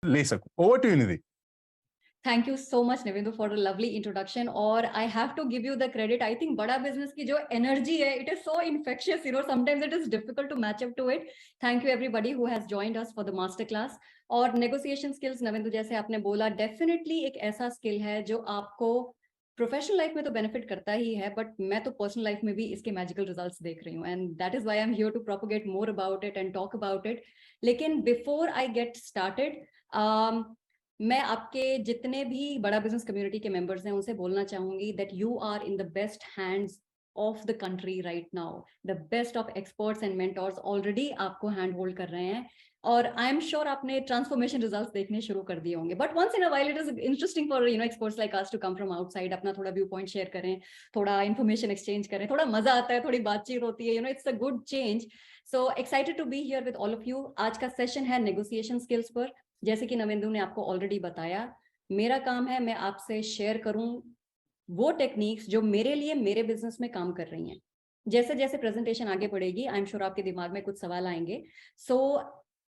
ले सकूं। Over to you Nidhi. Thank you so much, Nevindu, for a lovely introduction. और I have to give you the credit. I think बड़ा business की जो energy है, it is so infectious. You know, sometimes it is difficult to match up to it. Thank you everybody who has joined us for the masterclass. और negotiation skills, Nevindu जैसे आपने बोला, definitely एक ऐसा skill है जो आपको प्रोफेशनल लाइफ में तो बेनिफिट करता ही है, बट मैं तो पर्सनल लाइफ में भी इसके मैजिकल रिजल्ट्स देख रही हूँ, and that is why I am here to propagate more about it and talk about it. लेकिन बिफोर आई गेट स्टार्टेड, मैं आपके जितने भी बड़ा बिजनेस कम्युनिटी के मेंबर्स हैं उनसे बोलना चाहूंगी that you are in the best hands of the country right now. The best of experts and mentors already आपको हैंड होल्ड कर रहे हैं, और आई एम श्योर आपने ट्रांसफॉर्मेशन रिजल्ट्स देखने शुरू कर दिए होंगे. But once in a while it is interesting for experts like us to come from outside, अपना थोड़ा व्यू पॉइंट शेयर करें, थोड़ा इन्फॉर्मेशन एक्सचेंज करें, थोड़ा मजा आता है, थोड़ी बातचीत होती है, it's a good change. So excited to be here with all of you. आज का सेशन है नेगोशिएशन स्किल्स पर. जैसे कि नविंदु ने आपको ऑलरेडी बताया, मेरा काम है मैं आपसे शेयर करूं वो टेक्निक्स जो मेरे लिए मेरे बिजनेस में काम कर रही हैं. जैसे जैसे प्रेजेंटेशन आगे बढ़ेगी, आई एम श्योर आपके दिमाग में कुछ सवाल आएंगे. So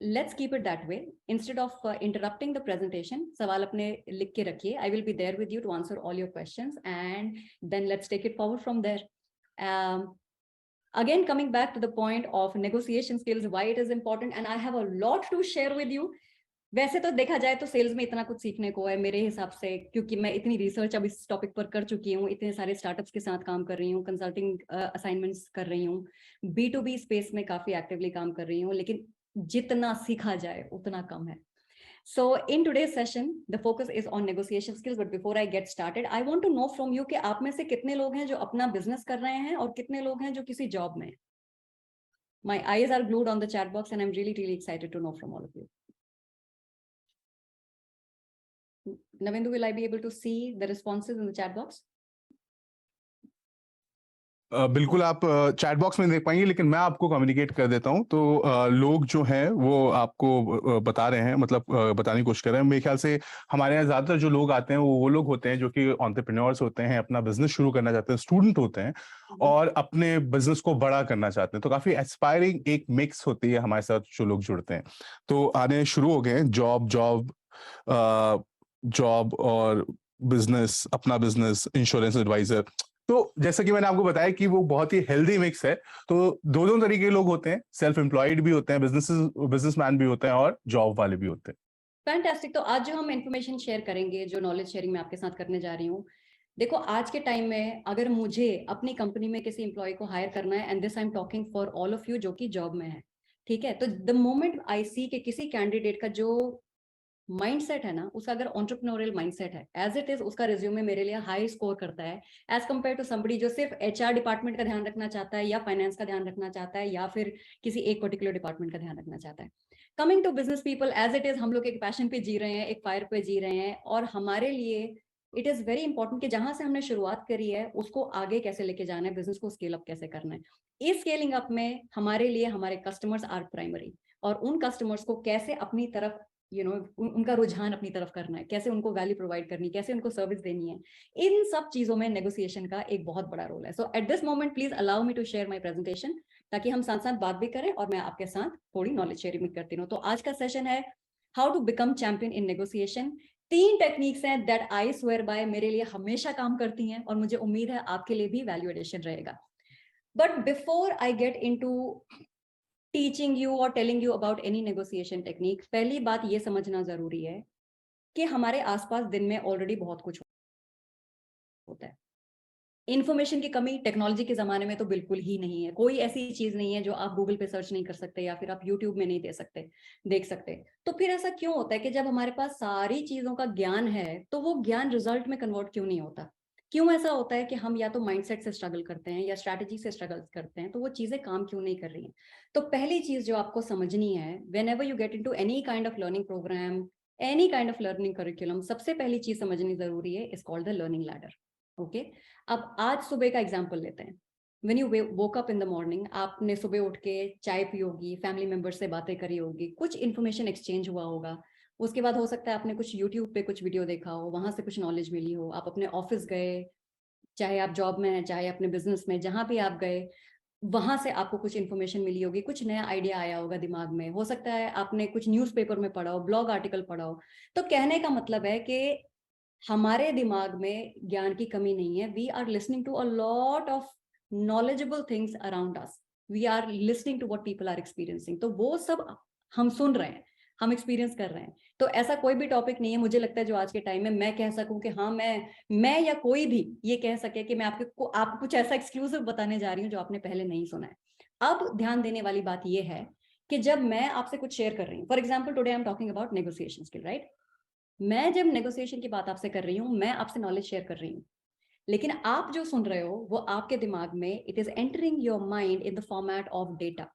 let's keep it that way. Instead of interrupting the presentation, सवाल अपने लिख के रखिए. I will be there with you to answer all your questions, and then let's take it forward from there. Again, coming back to the point of negotiation skills, why it is important, and I have a lot to share with you. वैसे तो देखा जाए तो sales में इतना कुछ सीखने को है मेरे हिसाब से, क्योंकि मैं इतनी रिसर्च अब इस टॉपिक पर कर चुकी हूँ, इतने सारे स्टार्टअप्स के साथ काम कर रही हूँ, कंसल्टिंग असाइनमेंट्स कर रही हूँ, B2B स्पेस में काफी एक्टिवली काम कर रही हूँ, लेकिन जितना सीखा जाए उतना कम है. So in today's session, the focus is on negotiation skills. But before I get started, I want to know from you कि आप में से कितने लोग हैं जो अपना बिजनेस कर रहे हैं और कितने लोग हैं जो किसी जॉब में. My eyes are glued on the chat box and I'm really excited to know from all of you. Navindu, will I be able to see the responses in the chat box? बिल्कुल, आप chat box में देख पाएंगे, लेकिन मैं आपको communicate कर देता हूं. तो लोग जो हैं वो आपको बता रहे हैं, मतलब बताने की कोशिश कर रहे हैं. मेरे ख्याल से हमारे यहाँ ज्यादातर जो लोग आते हैं वो लोग होते हैं जो कि एंटरप्रेन्योर्स होते हैं, अपना बिजनेस शुरू करना चाहते हैं, स्टूडेंट होते हैं और अपने बिजनेस को बड़ा करना चाहते हैं. तो काफी एस्पायरिंग एक मिक्स होती है हमारे साथ जो लोग जुड़ते हैं. तो आने शुरू हो गए जॉब और बिजनेस, अपना बिजनेस, इंश्योरेंस एडवाइजर. तो जैसा कि मैंने आपको बताया कि वो बहुत ही हेल्दी मिक्स है. तो दो तरीके के लोग होते हैं, सेल्फ एम्प्लॉयड भी होते हैं, बिजनेसमैन भी होते हैं और जॉब वाले भी होते हैं. फैंटास्टिक. तो आज जो हम इंफॉर्मेशन शेयर करेंगे, जो नॉलेज शेयरिंग मैं आपके साथ करने जा रही हूँ, देखो आज के टाइम में अगर मुझे अपनी कंपनी में किसी एम्प्लॉय को हायर करना है, and this I am talking for all of you जो कि जॉब में है, ठीक है, तो द मोमेंट आई सी कि किसी कैंडिडेट का जो माइंडसेट है ना, उसका अगर एंटरप्रेन्योरियल माइंडसेट है एज इट इज, उसका रिज्यूमे मेरे लिए हाई स्कोर करता है एज कंपेयर टू समबडी जो सिर्फ HR डिपार्टमेंट का ध्यान रखना चाहता है, या फाइनेंस का ध्यान रखना चाहता है, या फिर किसी एक पर्टिकुलर डिपार्टमेंट का ध्यान रखना चाहता है. Coming to business people, as it is हम लोग एक पैशन पे जी रहे हैं, एक फायर पे जी रहे हैं, और हमारे लिए इट इज वेरी इंपॉर्टेंट कि जहां से हमने शुरुआत करी है उसको आगे कैसे लेके जाना है, बिजनेस को स्केल अप कैसे करना है. इस स्केलिंग अप में हमारे लिए हमारे कस्टमर्स आर प्राइमरी, और उन कस्टमर्स को कैसे अपनी तरफ उनका रुझान अपनी तरफ करना है, कैसे उनको वैल्यू प्रोवाइड करनी है, कैसे उनको सर्विस देनी है, इन सब चीजों में नेगोशिएशन का एक बहुत बड़ा रोल है. So at this moment please allow me to share my presentation, ताकि हम साथ साथ बात भी करें और मैं आपके साथ थोड़ी नॉलेज शेयरिंग भी करती रहूं. तो आज का सेशन है how to become champion in negotiation. 3 techniques हैं दैट आई स्वेयर बाय, मेरे लिए हमेशा काम करती हैं और मुझे उम्मीद है आपके लिए भी वैल्यू एडिशन रहेगा. But before I get into teaching you और telling you about any negotiation technique, पहली बात ये समझना जरूरी है कि हमारे आसपास दिन में ऑलरेडी बहुत कुछ होता है. इंफॉर्मेशन की कमी टेक्नोलॉजी के जमाने में तो बिल्कुल ही नहीं है. कोई ऐसी चीज नहीं है जो आप गूगल पे सर्च नहीं कर सकते या फिर आप यूट्यूब में नहीं देख सकते. तो फिर ऐसा क्यों होता है कि जब हमारे पास सारी चीजों का ज्ञान है तो वो ज्ञान रिजल्ट में कन्वर्ट क्यों नहीं होता? क्यों ऐसा होता है कि हम या तो माइंडसेट से स्ट्रगल करते हैं या स्ट्रैटेजी से स्ट्रगल करते हैं, तो वो चीजें काम क्यों नहीं कर रही हैं? तो पहली चीज जो आपको समझनी है, whenever you get into any kind of learning programme, any kind of learning curriculum, सबसे पहली चीज समझनी जरूरी है, is called the learning ladder. Okay, अब आज सुबह का एग्जाम्पल लेते हैं. When you woke up in the morning, आपने सुबह उठ के चाय पी होगी, फैमिली मेंबर से बातें करी होगी, कुछ इन्फॉर्मेशन एक्सचेंज हुआ होगा. उसके बाद हो सकता है आपने कुछ यूट्यूब पे कुछ वीडियो देखा हो, वहां से कुछ नॉलेज मिली हो, आप अपने ऑफिस गए, चाहे आप जॉब में हैं चाहे अपने बिजनेस में, जहां भी आप गए, वहां से आपको कुछ इन्फॉर्मेशन मिली होगी, कुछ नया आइडिया आया होगा दिमाग में, हो सकता है आपने कुछ न्यूज़पेपर में पढ़ा हो, ब्लॉग आर्टिकल पढ़ा हो। तो कहने का मतलब है कि हमारे दिमाग में ज्ञान की कमी नहीं है। We are listening to a lot of knowledgeable things around us, we are listening to what people are experiencing. तो वो सब हम सुन रहे हैं, हम एक्सपीरियंस कर रहे हैं। तो ऐसा कोई भी टॉपिक नहीं है मुझे लगता है जो आज के टाइम में मैं कह सकूं कि हाँ मैं या कोई भी ये कह सके कि मैं आपको कुछ ऐसा एक्सक्लूसिव बताने जा रही हूँ जो आपने पहले नहीं सुना है। अब ध्यान देने वाली बात यह है कि जब मैं आपसे कुछ शेयर कर रही हूँ, for example today I am talking about negotiation skill, right. मैं जब नेगोशिएशन की बात आपसे कर रही हूँ, मैं आपसे नॉलेज शेयर कर रही हूँ, लेकिन आप जो सुन रहे हो वो आपके दिमाग में it is entering your mind in the format of data.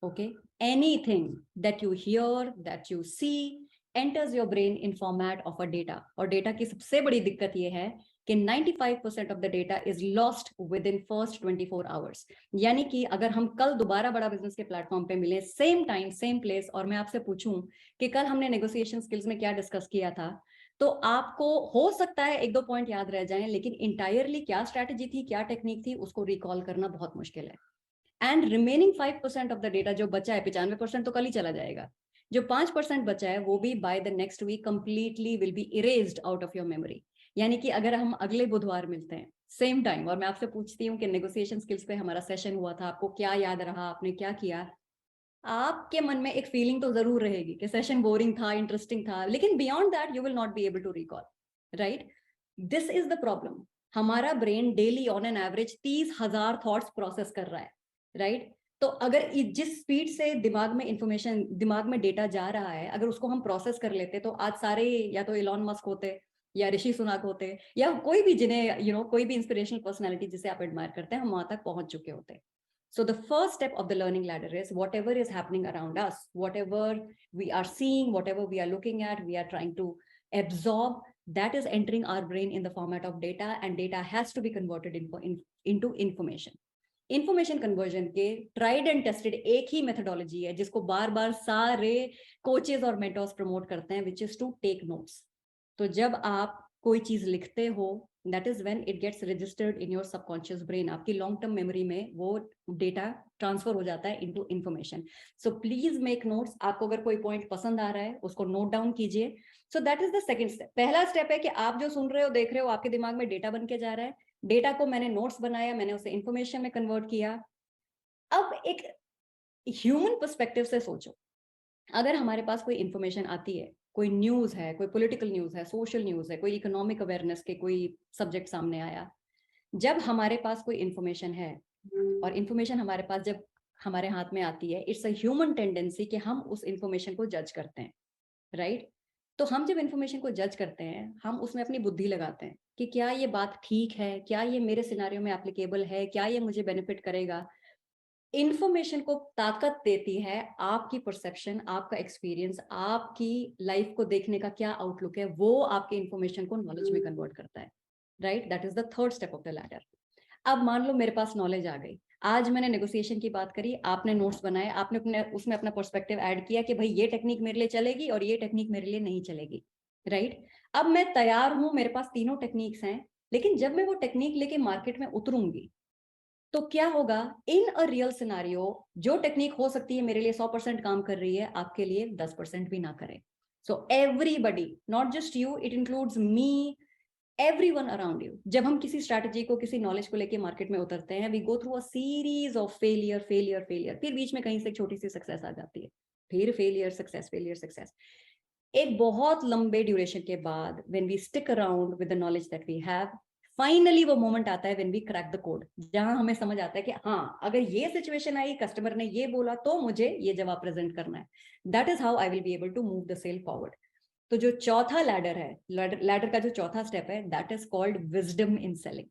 Okay, anything that you hear, that you see enters your brain in format of a data। और डेटा की सबसे बड़ी दिक्कत ये है कि 95% of the data is lost within first 24 hours। यानी कि अगर हम कल दोबारा बड़ा बिजनेस के प्लेटफॉर्म पे मिले, सेम टाइम सेम प्लेस, और मैं आपसे पूछूं कि कल हमने नेगोशिएशन स्किल्स में क्या डिस्कस किया था, तो आपको हो सकता है एक दो पॉइंट याद रह जाएं, लेकिन इंटायरली क्या स्ट्रैटेजी थी, क्या टेक्निक थी, उसको रिकॉल करना बहुत मुश्किल है। And remaining 5% of the data जो बचा है, 95% तो कल ही चला जाएगा, जो 5% बचा है वो भी by the next week completely will be erased out of your memory. यानी कि अगर हम अगले बुधवार मिलते हैं सेम टाइम और मैं आपसे पूछती हूँ कि नेगोशिएशन स्किल्स पे हमारा सेशन हुआ था, आपको क्या याद रहा, आपने क्या किया, आपके मन में एक फीलिंग तो जरूर रहेगी कि सेशन बोरिंग था, इंटरेस्टिंग था, लेकिन beyond that you will not be able to recall, right. This is the problem. हमारा brain daily on an average 30,000 thoughts process कर रहा है, राइट। तो अगर जिस स्पीड से दिमाग में इंफॉर्मेशन, दिमाग में डेटा जा रहा है, अगर उसको हम प्रोसेस कर लेते तो आज सारे या तो इलॉन मस्क होते, या ऋषि सुनाक होते, या कोई भी जिन्हें कोई भी इंस्पिरेशनल पर्सनैलिटी जिसे आप एडमायर करते हैं, हम वहां तक पहुंच चुके होते। So the first step of the learning ladder is whatever is happening around us, whatever we are seeing, whatever we are looking at, we are trying to absorb, that is entering our brain in the format of data, and data has to be converted into information। Information conversion के tried and tested एक ही methodology है जिसको बार बार सारे coaches और mentors promote करते हैं, which is to take notes. तो जब आप कोई चीज लिखते हो, that is when it gets registered in your subconscious brain, आपकी लॉन्ग टर्म मेमोरी में वो डेटा ट्रांसफर हो जाता है into information. So please make notes. आपको अगर कोई पॉइंट पसंद आ रहा है उसको नोट डाउन कीजिए। सो that is the second step. पहला स्टेप है कि आप जो सुन रहे हो, देख रहे हो, आपके दिमाग में डेटा बन के जा रहा है, डेटा को मैंने नोट्स बनाया, मैंने उसे इंफॉर्मेशन में कन्वर्ट किया। अब एक ह्यूमन पर्सपेक्टिव से सोचो, अगर हमारे पास कोई इंफॉर्मेशन आती है, कोई न्यूज है, कोई पॉलिटिकल न्यूज है, सोशल न्यूज है, कोई इकोनॉमिक अवेयरनेस के कोई सब्जेक्ट सामने आया, जब हमारे पास कोई इंफॉर्मेशन है और इंफॉर्मेशन हमारे पास जब हमारे हाथ में आती है, इट्स अ ह्यूमन टेंडेंसी कि हम उस इंफॉर्मेशन को जज करते हैं, राइट। तो हम जब इंफॉर्मेशन को जज करते हैं, हम उसमें अपनी बुद्धि लगाते हैं कि क्या ये बात ठीक है, क्या ये मेरे सिनेरियो में एप्लीकेबल है, क्या ये मुझे बेनिफिट करेगा। इंफॉर्मेशन को ताकत देती है आपकी परसेप्शन, आपका एक्सपीरियंस, आपकी लाइफ को देखने का क्या आउटलुक है, वो आपके इंफॉर्मेशन को नॉलेज में कन्वर्ट करता है, right. That is the third step of the ladder. अब मान लो मेरे पास नॉलेज आ गई, आज मैंने नेगोशिएशन की बात करी, आपने नोट्स बनाए, आपने अपने उसमें अपना पर्सपेक्टिव ऐड किया कि भाई ये टेक्निक मेरे लिए चलेगी और ये टेक्निक मेरे लिए नहीं चलेगी, राइट। अब मैं तैयार हूं, मेरे पास तीनों टेक्निक्स हैं, लेकिन जब मैं वो टेक्निक लेके मार्केट में उतरूंगी तो क्या होगा, इन अ रियल सिनारियो जो टेक्निक हो सकती है मेरे लिए 100% काम कर रही है, आपके लिए 10% भी ना करे। So everybody, not just you, it includes me, everyone around you, जब हम किसी स्ट्रैटेजी को, किसी नॉलेज को लेके मार्केट में उतरते हैं, we go through a series of failure failure failure, फिर बीच में कहीं से एक छोटी सी सक्सेस आ जाती है, फिर फेलियर सक्सेस फेलियर सक्सेस। एक बहुत लंबे ड्यूरेशन के बाद when we stick around with the knowledge that we have, finally वो मोमेंट आता है when we crack the code, जहां हमें समझ आता है कि हाँ, अगर ये सिचुएशन आई, कस्टमर ने ये बोला, तो मुझे ये जवाब प्रेजेंट करना है। That is how I will be able to move the sale forward. तो जो चौथा लैडर है, लैडर का जो चौथा स्टेप है, that is called wisdom in selling,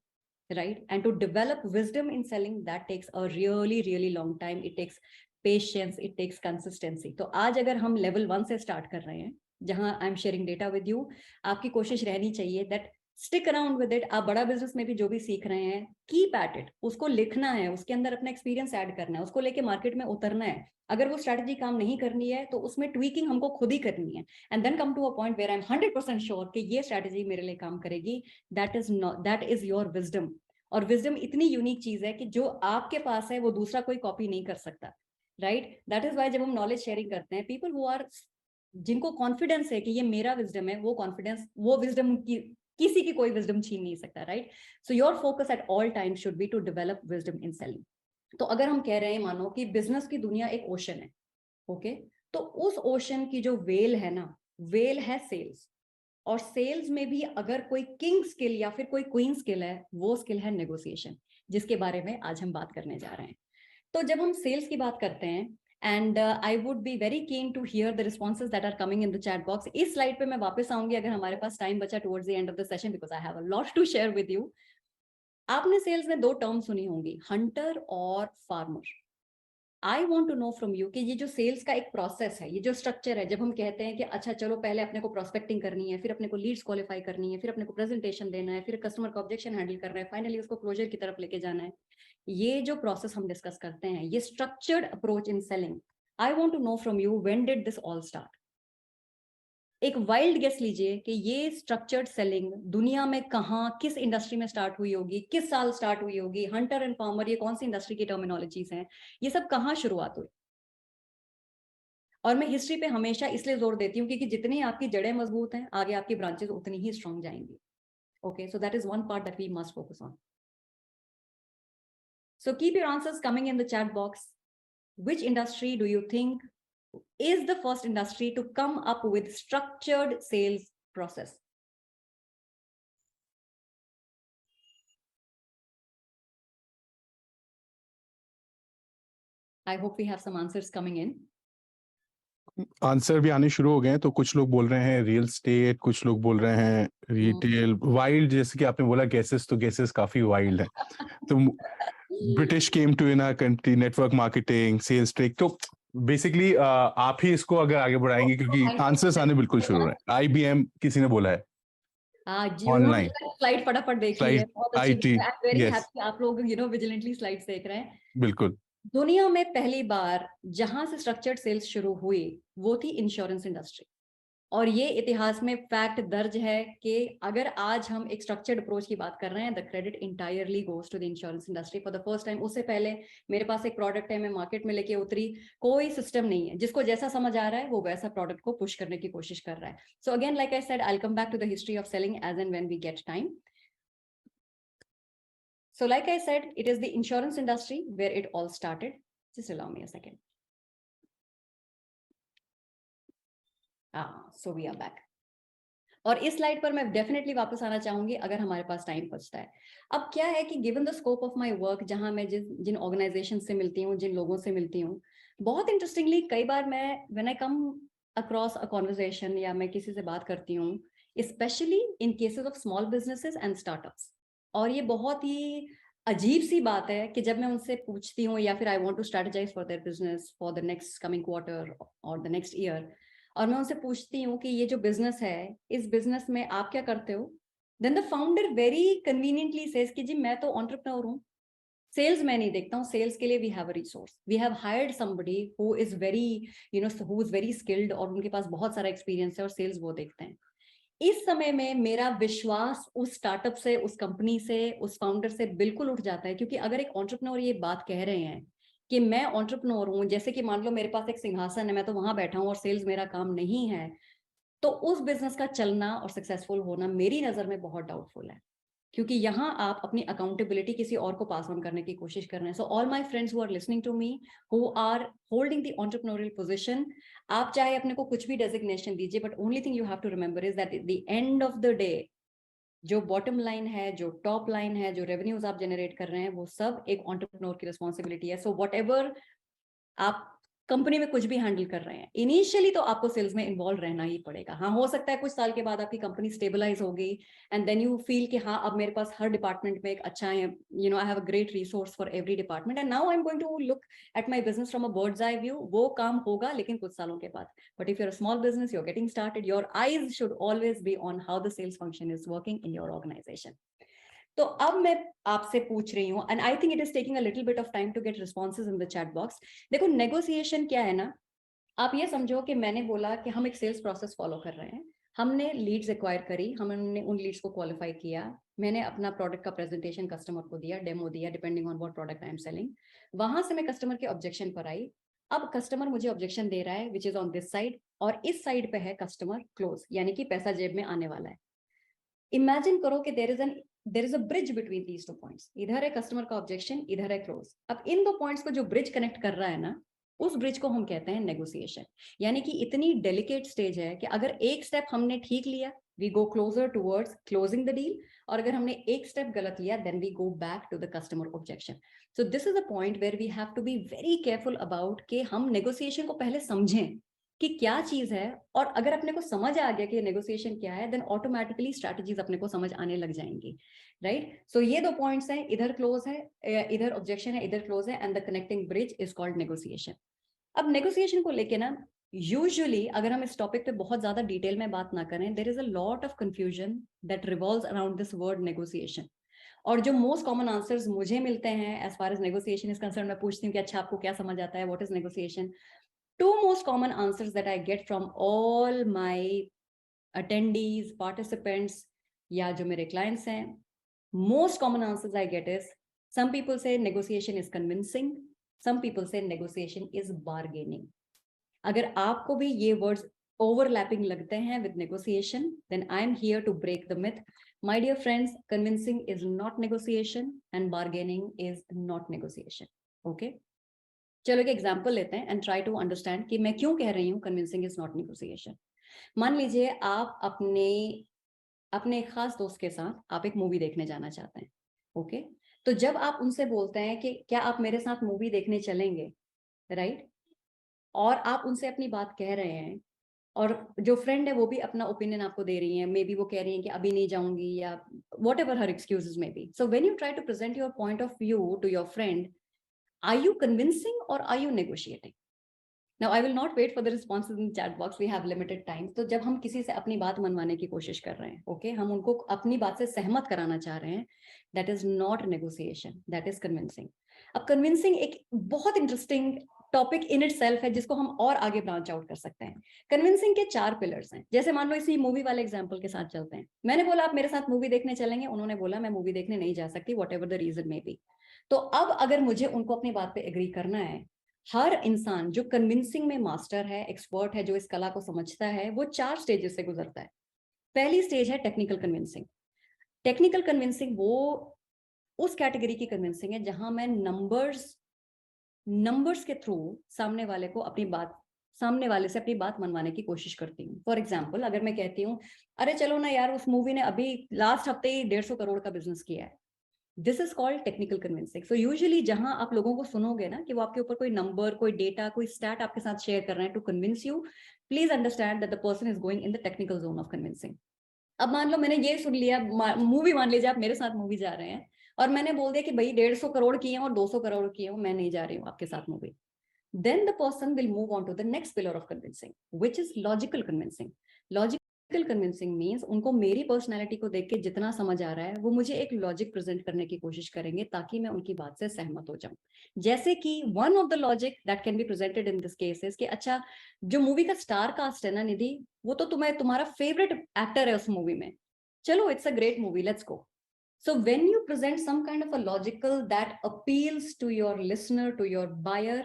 right. And to develop wisdom in selling, that takes a really really long time, it takes patience, it takes consistency. तो आज अगर हम लेवल 1 से स्टार्ट कर रहे हैं, जहां I am sharing data with you, आपकी कोशिश रहनी चाहिए that stick around with it. आप बड़ा बिजनेस में भी जो भी सीख रहे हैं, कीप एट इट, उसको लिखना है, उसके अंदर अपना एक्सपीरियंस ऐड करना है, उसको लेके मार्केट में उतरना है। अगर वो स्ट्रैटेजी काम नहीं करनी है तो उसमें ट्वीकिंग हमको खुद ही करनी है, and then come to a point where I am 100% sure कि ये स्ट्रैटेजी मेरे लिए काम करेगी। That is your wisdom. और विजडम इतनी यूनिक चीज है कि जो आपके पास है वो दूसरा कोई कॉपी नहीं कर सकता, राइट? दैट इज वाई जब हम नॉलेज शेयरिंग करते हैं, पीपल हु आर, जिनको कॉन्फिडेंस है कि ये मेरा विजडम है, वो कॉन्फिडेंस, वो विजडम की किसी की कोई विजडम छीन नहीं सकता, right? So your focus at all time should be to develop wisdom in selling. तो अगर हम कह रहे हैं, मानो कि बिजनेस की दुनिया एक ओशन है, ओके, तो उस ओशन की जो वेल है ना, वेल है सेल्स। और सेल्स में भी अगर कोई किंग स्किल या फिर कोई क्वीन स्किल है, वो स्किल है नेगोशिएशन, जिसके बारे में आज हम बात करने जा रहे हैं। तो जब हम सेल्स की बात करते हैं, and I would be very keen to hear the responses that are coming in the chat box. इस स्लाइड पे मैं वापस आऊंगी अगर हमारे पास टाइम बचा towards the end of the session, because I have a lot to share with you. आपने सेल्स में दो टर्म सुनी होंगी, हंटर और farmer. I want to know from you कि ये जो सेल्स का एक प्रोसेस है, ये जो स्ट्रक्चर है, जब हम कहते हैं कि अच्छा चलो पहले अपने को प्रोस्पेक्टिंग करनी है, फिर अपने को लीड्स क्वालिफाई करनी है, फिर अपने को प्रेजेंटेशन देना है, फिर कस्टमर का ऑब्जेक्शन हैंडल करना है, फाइनली उसको क्लोजर की तरफ लेके जाना है, ये जो प्रोसेस हम डिस्कस करते हैं, ये structured approach in selling. I want to know from you, when did this all start? एक वाइल्ड गेस लीजिए कि ये स्ट्रक्चर्ड सेलिंग दुनिया में कहां, किस इंडस्ट्री में स्टार्ट हुई होगी, किस साल स्टार्ट हुई होगी? हंटर एंड फार्मर, ये कौन सी इंडस्ट्री की टर्मिनोलॉजीज हैं? ये सब कहां शुरुआत हुई? और मैं हिस्ट्री पे हमेशा इसलिए जोर देती हूँ क्योंकि जितनी आपकी जड़ें मजबूत हैं, आगे आपकी ब्रांचेस उतनी ही स्ट्रांग जाएंगी। Okay, so that is one part that we must focus on. So keep your answers coming in the chat box. Which industry do you think is the first industry to come up with structured sales process? I hope we have some answers coming in. Answer भी आने शुरू हो गए हैं। तो कुछ लोग बोल रहे हैं रियल स्टेट, कुछ लोग बोल रहे हैं रिटेल, वाइल्ड, जैसे कि आपने बोला गेसेस, तो गेसेस काफी वाइल्ड है। तो British came to in our country, network marketing, sales trick. तो बेसिकली आप ही इसको अगर आगे बढ़ाएंगे क्योंकि आंसर्स आने बिल्कुल शुरू हो रहे हैं। IBM किसी ने बोला है जी, ऑनलाइन, स्लाइड फटाफट देख ली है, स्लाइड बहुत अच्छी। IT, I am very yes happy आप लोग विजिलेंटली स्लाइड्स देख रहे हैं। बिल्कुल। दुनिया में पहली बार जहां से स्ट्रक्चर्ड सेल्स शुरू हुई वो थी इंश्योरेंस इंडस्ट्री। और ये इतिहास में फैक्ट दर्ज है कि अगर आज हम एक स्ट्रक्चर्ड अप्रोच की बात कर रहे हैं, the credit entirely goes to the insurance industry for the first time. उससे पहले मेरे पास एक प्रोडक्ट है, मैं मार्केट में लेके उतरी, कोई सिस्टम नहीं है, जिसको जैसा समझ आ रहा है वो वैसा प्रोडक्ट को पुश करने की कोशिश कर रहा है। So again, like I said, I will come back to the history of selling as and when we get time. So like I said, it is the insurance industry where it all started. Just allow me a second. So we are back. और इस slide पर मैं definitely वापस आना चाहूंगी अगर हमारे पास टाइम बचता है। अब क्या है कि given the scope of my work, जहां मैं जिन ऑर्गेनाइजेशन से मिलती हूँ, जिन लोगों से मिलती हूँ, बहुत इंटरेस्टिंगली कई बार मैं when I come across a conversation या मैं किसी से बात करती हूँ, specially in cases of small businesses and startups, और ये बहुत ही अजीब सी बात है कि जब मैं उनसे पूछती हूँ या फिर I want to strategize for their business for the next coming quarter और द नेक्स्ट ईयर, और मैं उनसे पूछती हूँ कि ये जो बिजनेस है, इस बिजनेस में आप क्या करते हो, then the founder very conveniently says कि जी मैं तो एंटरप्रेन्योर हूँ, सेल्स मैं नहीं देखता हूँ, सेल्स के लिए we have a resource, we have hired somebody who is very who is very skilled, और उनके पास बहुत सारा एक्सपीरियंस है और सेल्स वो देखते हैं। इस समय में मेरा विश्वास उस स्टार्टअप से, उस कंपनी से, उस फाउंडर से बिल्कुल उठ जाता है, क्योंकि अगर एक एंटरप्रेन्योर ये बात कह रहे हैं कि मैं एंटरप्रेन्योर हूं, जैसे कि मान लो मेरे पास एक सिंहासन है, मैं तो वहां बैठा हूं और सेल्स मेरा काम नहीं है, तो उस बिजनेस का चलना और सक्सेसफुल होना मेरी नजर में बहुत डाउटफुल है, क्योंकि यहाँ आप अपनी अकाउंटेबिलिटी किसी और को पास ऑन करने की कोशिश कर रहे हैं। So all my friends who are listening to me, who are holding the entrepreneurial position, आप चाहे अपने को कुछ भी डेजिग्नेशन दीजिए, but only thing you have to remember is that at the end of the day, जो bottom line है, जो टॉप लाइन है, जो रेवेन्यूज आप जनरेट कर रहे हैं, वो सब एक एंटरप्रेन्योर की रिस्पॉन्सिबिलिटी है। सो वट एवर आप कंपनी में कुछ भी हैंडल कर रहे हैं, इनिशियली तो आपको सेल्स में इन्वॉल्व रहना ही पड़ेगा। हाँ, हो सकता है कुछ साल के बाद आपकी कंपनी स्टेबलाइज हो गई एंड देन यू फील कि हाँ अब मेरे पास हर डिपार्टमेंट में एक अच्छा है, I have a great resource for every department and now I am going to look at my business from a bird's eye view. वो काम होगा लेकिन कुछ सालों के बाद। But if you are a small business, you are getting started, your eyes should always be on how the sales function is working in your organisation. तो अब मैं आपसे पूछ रही हूँ, and I think it is taking a little bit of time to get responses in the chat box. देखो, negotiation क्या है ना, आप ये समझो कि मैंने बोला कि हम एक सेल्स प्रोसेस फॉलो कर रहे हैं, हमने लीड्स एक्वायर करी, हमने उन लीड्स को क्वालिफाई किया, मैंने अपना प्रोडक्ट का प्रेजेंटेशन कस्टमर को दिया, डेमो दिया, depending on what product I am selling. वहां से मैं कस्टमर के ऑब्जेक्शन पर आई। अब कस्टमर मुझे ऑब्जेक्शन दे रहा है which is on this side, और इस साइड पे है कस्टमर क्लोज, यानी कि पैसा जेब में आने वाला है। इमेजिन करो कि there is a bridge between these two points. इधर है कस्टमर का ऑब्जेक्शन, इधर है क्लोज। अब इन दो पॉइंट्स को जो ब्रिज कनेक्ट कर रहा है ना, उस ब्रिज को हम कहते हैं नेगोशिएशन। यानी कि इतनी डेलिकेट स्टेज है कि अगर एक स्टेप हमने ठीक लिया, we go closer towards closing the deal, और अगर हमने एक स्टेप गलत लिया, then we go back to the customer objection. So this is a point where we have to be very careful about कि हम नेगोशिएशन को पहले समझें कि क्या चीज है, और अगर अपने को समझ आ गया कि नेगोशिएशन क्या है, देन ऑटोमेटिकली स्ट्रैटेजीज अपने को समझ आने लग जाएंगी, राइट। सो ये दो पॉइंट्स हैं, इधर क्लोज है, इधर ऑब्जेक्शन है, इधर क्लोज है, and the connecting bridge is called negotiation. अब नेगोशिएशन को लेके ना, यूजुअली अगर हम इस टॉपिक पे बहुत ज्यादा डिटेल में बात ना करें, there is a lot of confusion that revolves around this word negotiation. और जो मोस्ट कॉमन आंसर्स मुझे मिलते हैं as far as negotiation is concern, मैं पूछती हूँ कि अच्छा आपको क्या समझ आता है, what is negotiation. Two most common answers that I get from all my attendees, participants, या जो मेरे clients हैं, most common answers I get is, some people say negotiation is convincing, some people say negotiation is bargaining. अगर आपको भी ये words overlapping लगते हैं with negotiation, then I am here to break the myth. My dear friends, convincing is not negotiation and bargaining is not negotiation. Okay? चलो एक example लेते हैं एंड ट्राई टू अंडरस्टैंड कि मैं क्यों कह रही हूँ कन्विंसिंग इज नॉट नेगोशिएशन। मान लीजिए आप अपने अपने एक खास दोस्त के साथ आप एक मूवी देखने जाना चाहते हैं, ओके। तो जब आप उनसे बोलते हैं कि क्या आप मेरे साथ मूवी देखने चलेंगे, राइट, और आप उनसे अपनी बात कह रहे हैं, और जो फ्रेंड है वो भी अपना ओपिनियन आपको दे रही है, मे बी वो कह रही है कि अभी नहीं जाऊंगी, या whatever her excuses may be. So when you try to present your point of view to your friend, are you convincing or are you negotiating? Now I will not wait for the responses in the chat box, we have limited time. तो जब हम किसी से अपनी बात मनवाने की कोशिश कर रहे हैं, ओके, हम उनको अपनी बात से सहमत कराना चाह रहे हैं, that is not negotiation, that is convincing. अब convincing एक बहुत interesting topic in it self है, जिसको हम और आगे ब्रांच आउट कर सकते हैं। कन्विंसिंग के 4 पिलर्स हैं। जैसे मान लो इसी मूवी वाले एग्जांपल के साथ चलते हैं। मैंने बोला आप मेरे साथ मूवी देखने चलेंगे, उन्होंने बोला मैं मूवी देखने नहीं जा सकती, whatever the reason may be. तो अब अगर मुझे उनको अपनी बात पे एग्री करना है, हर इंसान जो कन्विंसिंग में मास्टर है, एक्सपर्ट है, जो इस कला को समझता है, वो 4 स्टेजेस से गुजरता है। पहली स्टेज है टेक्निकल कन्विंसिंग। टेक्निकल कन्विंसिंग वो उस कैटेगरी की कन्विंसिंग है जहां मैं नंबर्स के थ्रू सामने वाले से अपनी बात मनवाने की कोशिश करती हूँ। फॉर एग्जाम्पल, अगर मैं कहती हूँ अरे चलो ना यार, उस मूवी ने अभी लास्ट हफ्ते ही 150 करोड़ का बिजनेस किया है, this is called technical convincing. So usually जहां आप लोगों को सुनोगे ना कि वो आपके ऊपर कोई नंबर, कोई डेटा, कोई स्टैट आपके साथ शेयर कर रहे हैं to convince you, please understand that the person is going in the technical zone of convincing. अब मान लो मैंने ये सुन लिया, मूवी, मान लीजिए आप मेरे साथ मूवी जा रहे हैं, और मैंने बोल दिया कि भाई 150 करोड़ की है और 200 करोड़ की है, मैं नहीं जा रही हूँ आपके साथ movie. Then the person will move on to the next pillar of convincing, which is logical convincing. Logical convincing means उनको मेरी पर्सनैलिटी को देख के जितना समझ आ रहा है, वो मुझे एक लॉजिक प्रेजेंट करने की कोशिश करेंगे ताकि मैं उनकी बात से सहमत हो जाऊं। जैसे कि one of the logic that can be presented in this case is कि अच्छा, जो मूवी का स्टार कास्ट है ना निधि, वो तो तुम्हारा फेवरेट एक्टर है उस मूवी में, चलो it's a great movie, let's go. So when you present some kind of a logical that appeals to your listener, to your buyer,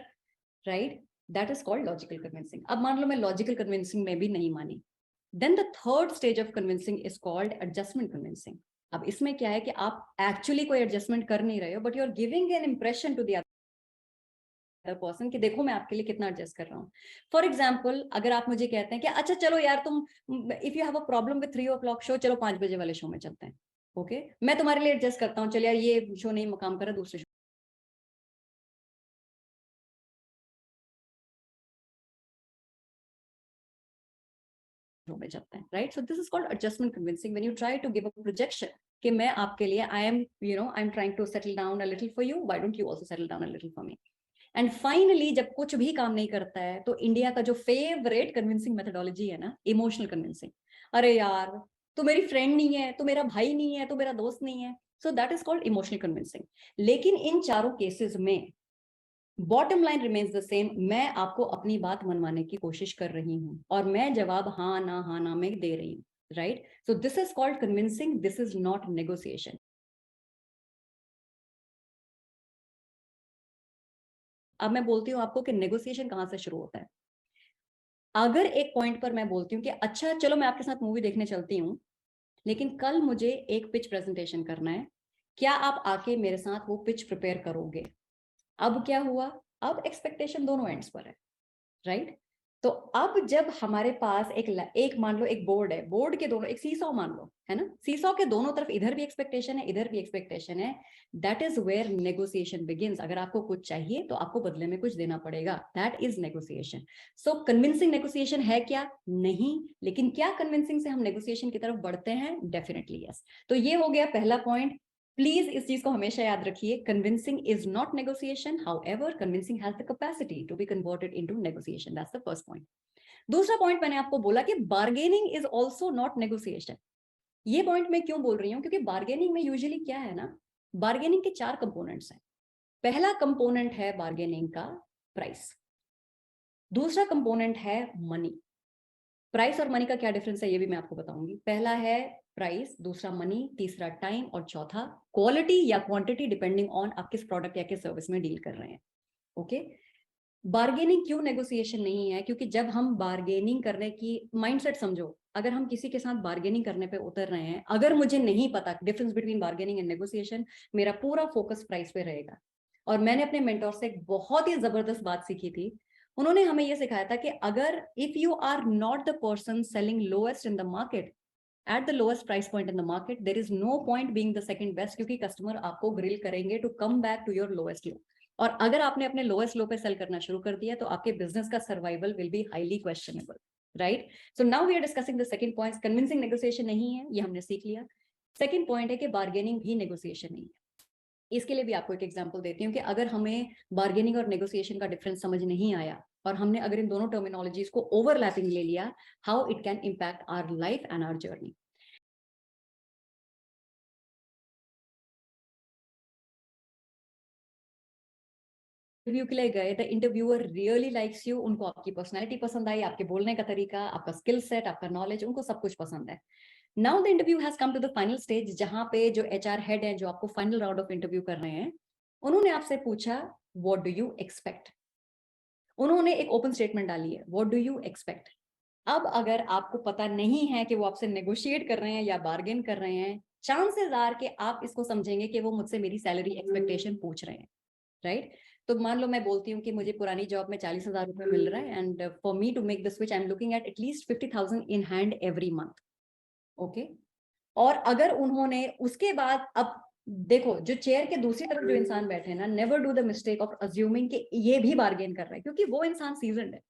right, that is called logical convincing. अब मान लो मैं logical convincing में भी नहीं मानी, then the third stage of convincing is called adjustment convincing. अब इसमें क्या है कि आप actually कोई adjustment कर नहीं रहे हो, but you are giving an impression to the other person कि देखो मैं आपके लिए कितना एडजस्ट कर रहा हूँ। फॉर एग्जाम्पल, अगर आप मुझे कहते हैं कि अच्छा चलो यार तुम, if you have a problem with 3 o'clock show, चलो 5 बजे वाले शो में चलते हैं, ओके, मैं तुम्हारे लिए एडजस्ट करता हूँ, चल यार ये शो नहीं काम कर रहा, दूसरे में चलते हैं, right. So this is called adjustment convincing, when you try to give a projection कि मैं आपके लिए, I am trying to settle down a little for you, why don't you also settle down a little for me. And finally जब कुछ भी काम नहीं करता है, तो इंडिया का जो फेवरेट कन्विंसिंग मेथोडोलॉजी है ना, इमोशनल कन्विंसिंग। अरे यार तू मेरी फ्रेंड नहीं है, तू मेरा भाई नहीं है, तू मेरा दोस्त नहीं है, सो that is called emotional convincing. लेकिन इन चारों केसेस में bottom line remains the same, मैं आपको अपनी बात मनवाने की कोशिश कर रही हूँ, और मैं जवाब हाँ ना में दे रही हूँ। right? So this is called convincing, this is not negotiation. अब मैं बोलती हूँ आपको कि नेगोशिएशन कहाँ से शुरू होता है। अगर एक पॉइंट पर मैं बोलती हूँ कि अच्छा चलो मैं आपके साथ मूवी देखने चलती हूँ, लेकिन कल मुझे एक पिच प्रेजेंटेशन करना है, क्या आप आके मेरे साथ वो पिच प्रिपेयर करोगे? अब क्या हुआ? अब एक्सपेक्टेशन दोनों एंड्स पर है, राइट? तो अब जब हमारे पास एक मान लो एक बोर्ड है, बोर्ड के दोनों एक सीसॉ मान लो, है ना, सीसॉ के दोनों तरफ इधर भी एक्सपेक्टेशन है, इधर भी एक्सपेक्टेशन है, that is where negotiation begins. अगर आपको कुछ चाहिए तो आपको बदले में कुछ देना पड़ेगा, that is negotiation. So convincing negotiation है क्या? नहीं। लेकिन क्या कन्विंसिंग से हम नेगोशिएशन की तरफ बढ़ते हैं? Definitely yes. तो ये हो गया पहला पॉइंट। प्लीज इस चीज को हमेशा याद रखिए, convincing is not negotiation, however convincing has the capacity to be converted into negotiation, that's the first point. दूसरा पॉइंट मैंने आपको बोला कि bargaining is also not negotiation. ये पॉइंट मैं क्यों बोल रही हूँ? क्योंकि बार्गेनिंग में यूजुअली क्या है ना, बार्गेनिंग के 4 कंपोनेंट्स हैं। पहला कंपोनेंट है बार्गेनिंग का प्राइस, दूसरा कंपोनेंट है मनी। प्राइस और मनी का क्या डिफरेंस है ये भी मैं आपको बताऊंगी। पहला है प्राइस, दूसरा मनी, तीसरा टाइम और चौथा क्वालिटी या क्वांटिटी, डिपेंडिंग ऑन आप किस प्रोडक्ट या किस सर्विस में डील कर रहे हैं। ओके, बार्गेनिंग क्यों नेगोशिएशन नहीं है? क्योंकि जब हम बार्गेनिंग करने की माइंडसेट समझो, अगर हम किसी के साथ बार्गेनिंग करने पे उतर रहे हैं, अगर मुझे नहीं पता difference between bargaining and negotiation, मेरा पूरा फोकस प्राइस पे रहेगा। और मैंने अपने मेंटोर से एक बहुत ही जबरदस्त बात सीखी थी। उन्होंने हमें यह सिखाया था कि अगर if you are not the person selling lowest in the market at the lowest price point in the market, there is no point being the second best, क्योंकि कस्टमर आपको ग्रिल करेंगे to come back to your lowest low. और अगर आपने अपने lowest लो पे cell करना शुरू कर दिया तो आपके बिजनेस का survival will be highly questionable, right? So now we are discussing the second point. Convincing negotiation नहीं है, ये हमने सीख लिया। सेकंड पॉइंट है कि बार्गेनिंग भी नेगोशिएशन नहीं है। इसके लिए भी आपको एक एग्जांपल देती हूँ कि अगर हमें बार्गेनिंग और नेगोशिएशन का डिफरेंस समझ नहीं आया और हमने अगर इन दोनों टर्मिनोलॉजीज को ओवरलैपिंग ले लिया, how it can impact our life and our journey. Interview के लिए गए, the interviewer really likes you, उनको आपकी पर्सनालिटी पसंद आई, आपके बोलने का तरीका, आपका स्किल सेट, आपका नॉलेज, उनको सब कुछ पसंद है। Now the interview has come to the final stage, जहां पे जो एचआर हेड है जो आपको फाइनल राउंड ऑफ इंटरव्यू कर रहे हैं, उन्होंने आपसे पूछा व्हाट डू यू एक्सपेक्ट। उन्होंने एक ओपन स्टेटमेंट डाली है, व्हाट डू यू एक्सपेक्ट। अब अगर आपको पता नहीं है कि वो आपसे नेगोशिएट कर रहे हैं या बार्गेन कर रहे हैं, चांसेस आर कि आप इसको समझेंगे कि वो मुझसे मेरी सैलरी एक्सपेक्टेशन पूछ रहे हैं, राइट? तो मान लो मैं बोलती हूँ कि मुझे पुरानी जॉब में 40,000 रुपए मिल रहा है, and for me to make the switch I am looking at at least 50,000 in hand every month. Okay, और अगर उन्होंने उसके बाद, अब देखो जो चेयर के दूसरी तरफ जो इंसान बैठे हैं ना, never do the mistake of assuming कि ये भी बार्गेन कर रहा है, क्योंकि वो इंसान सीजन्ड है,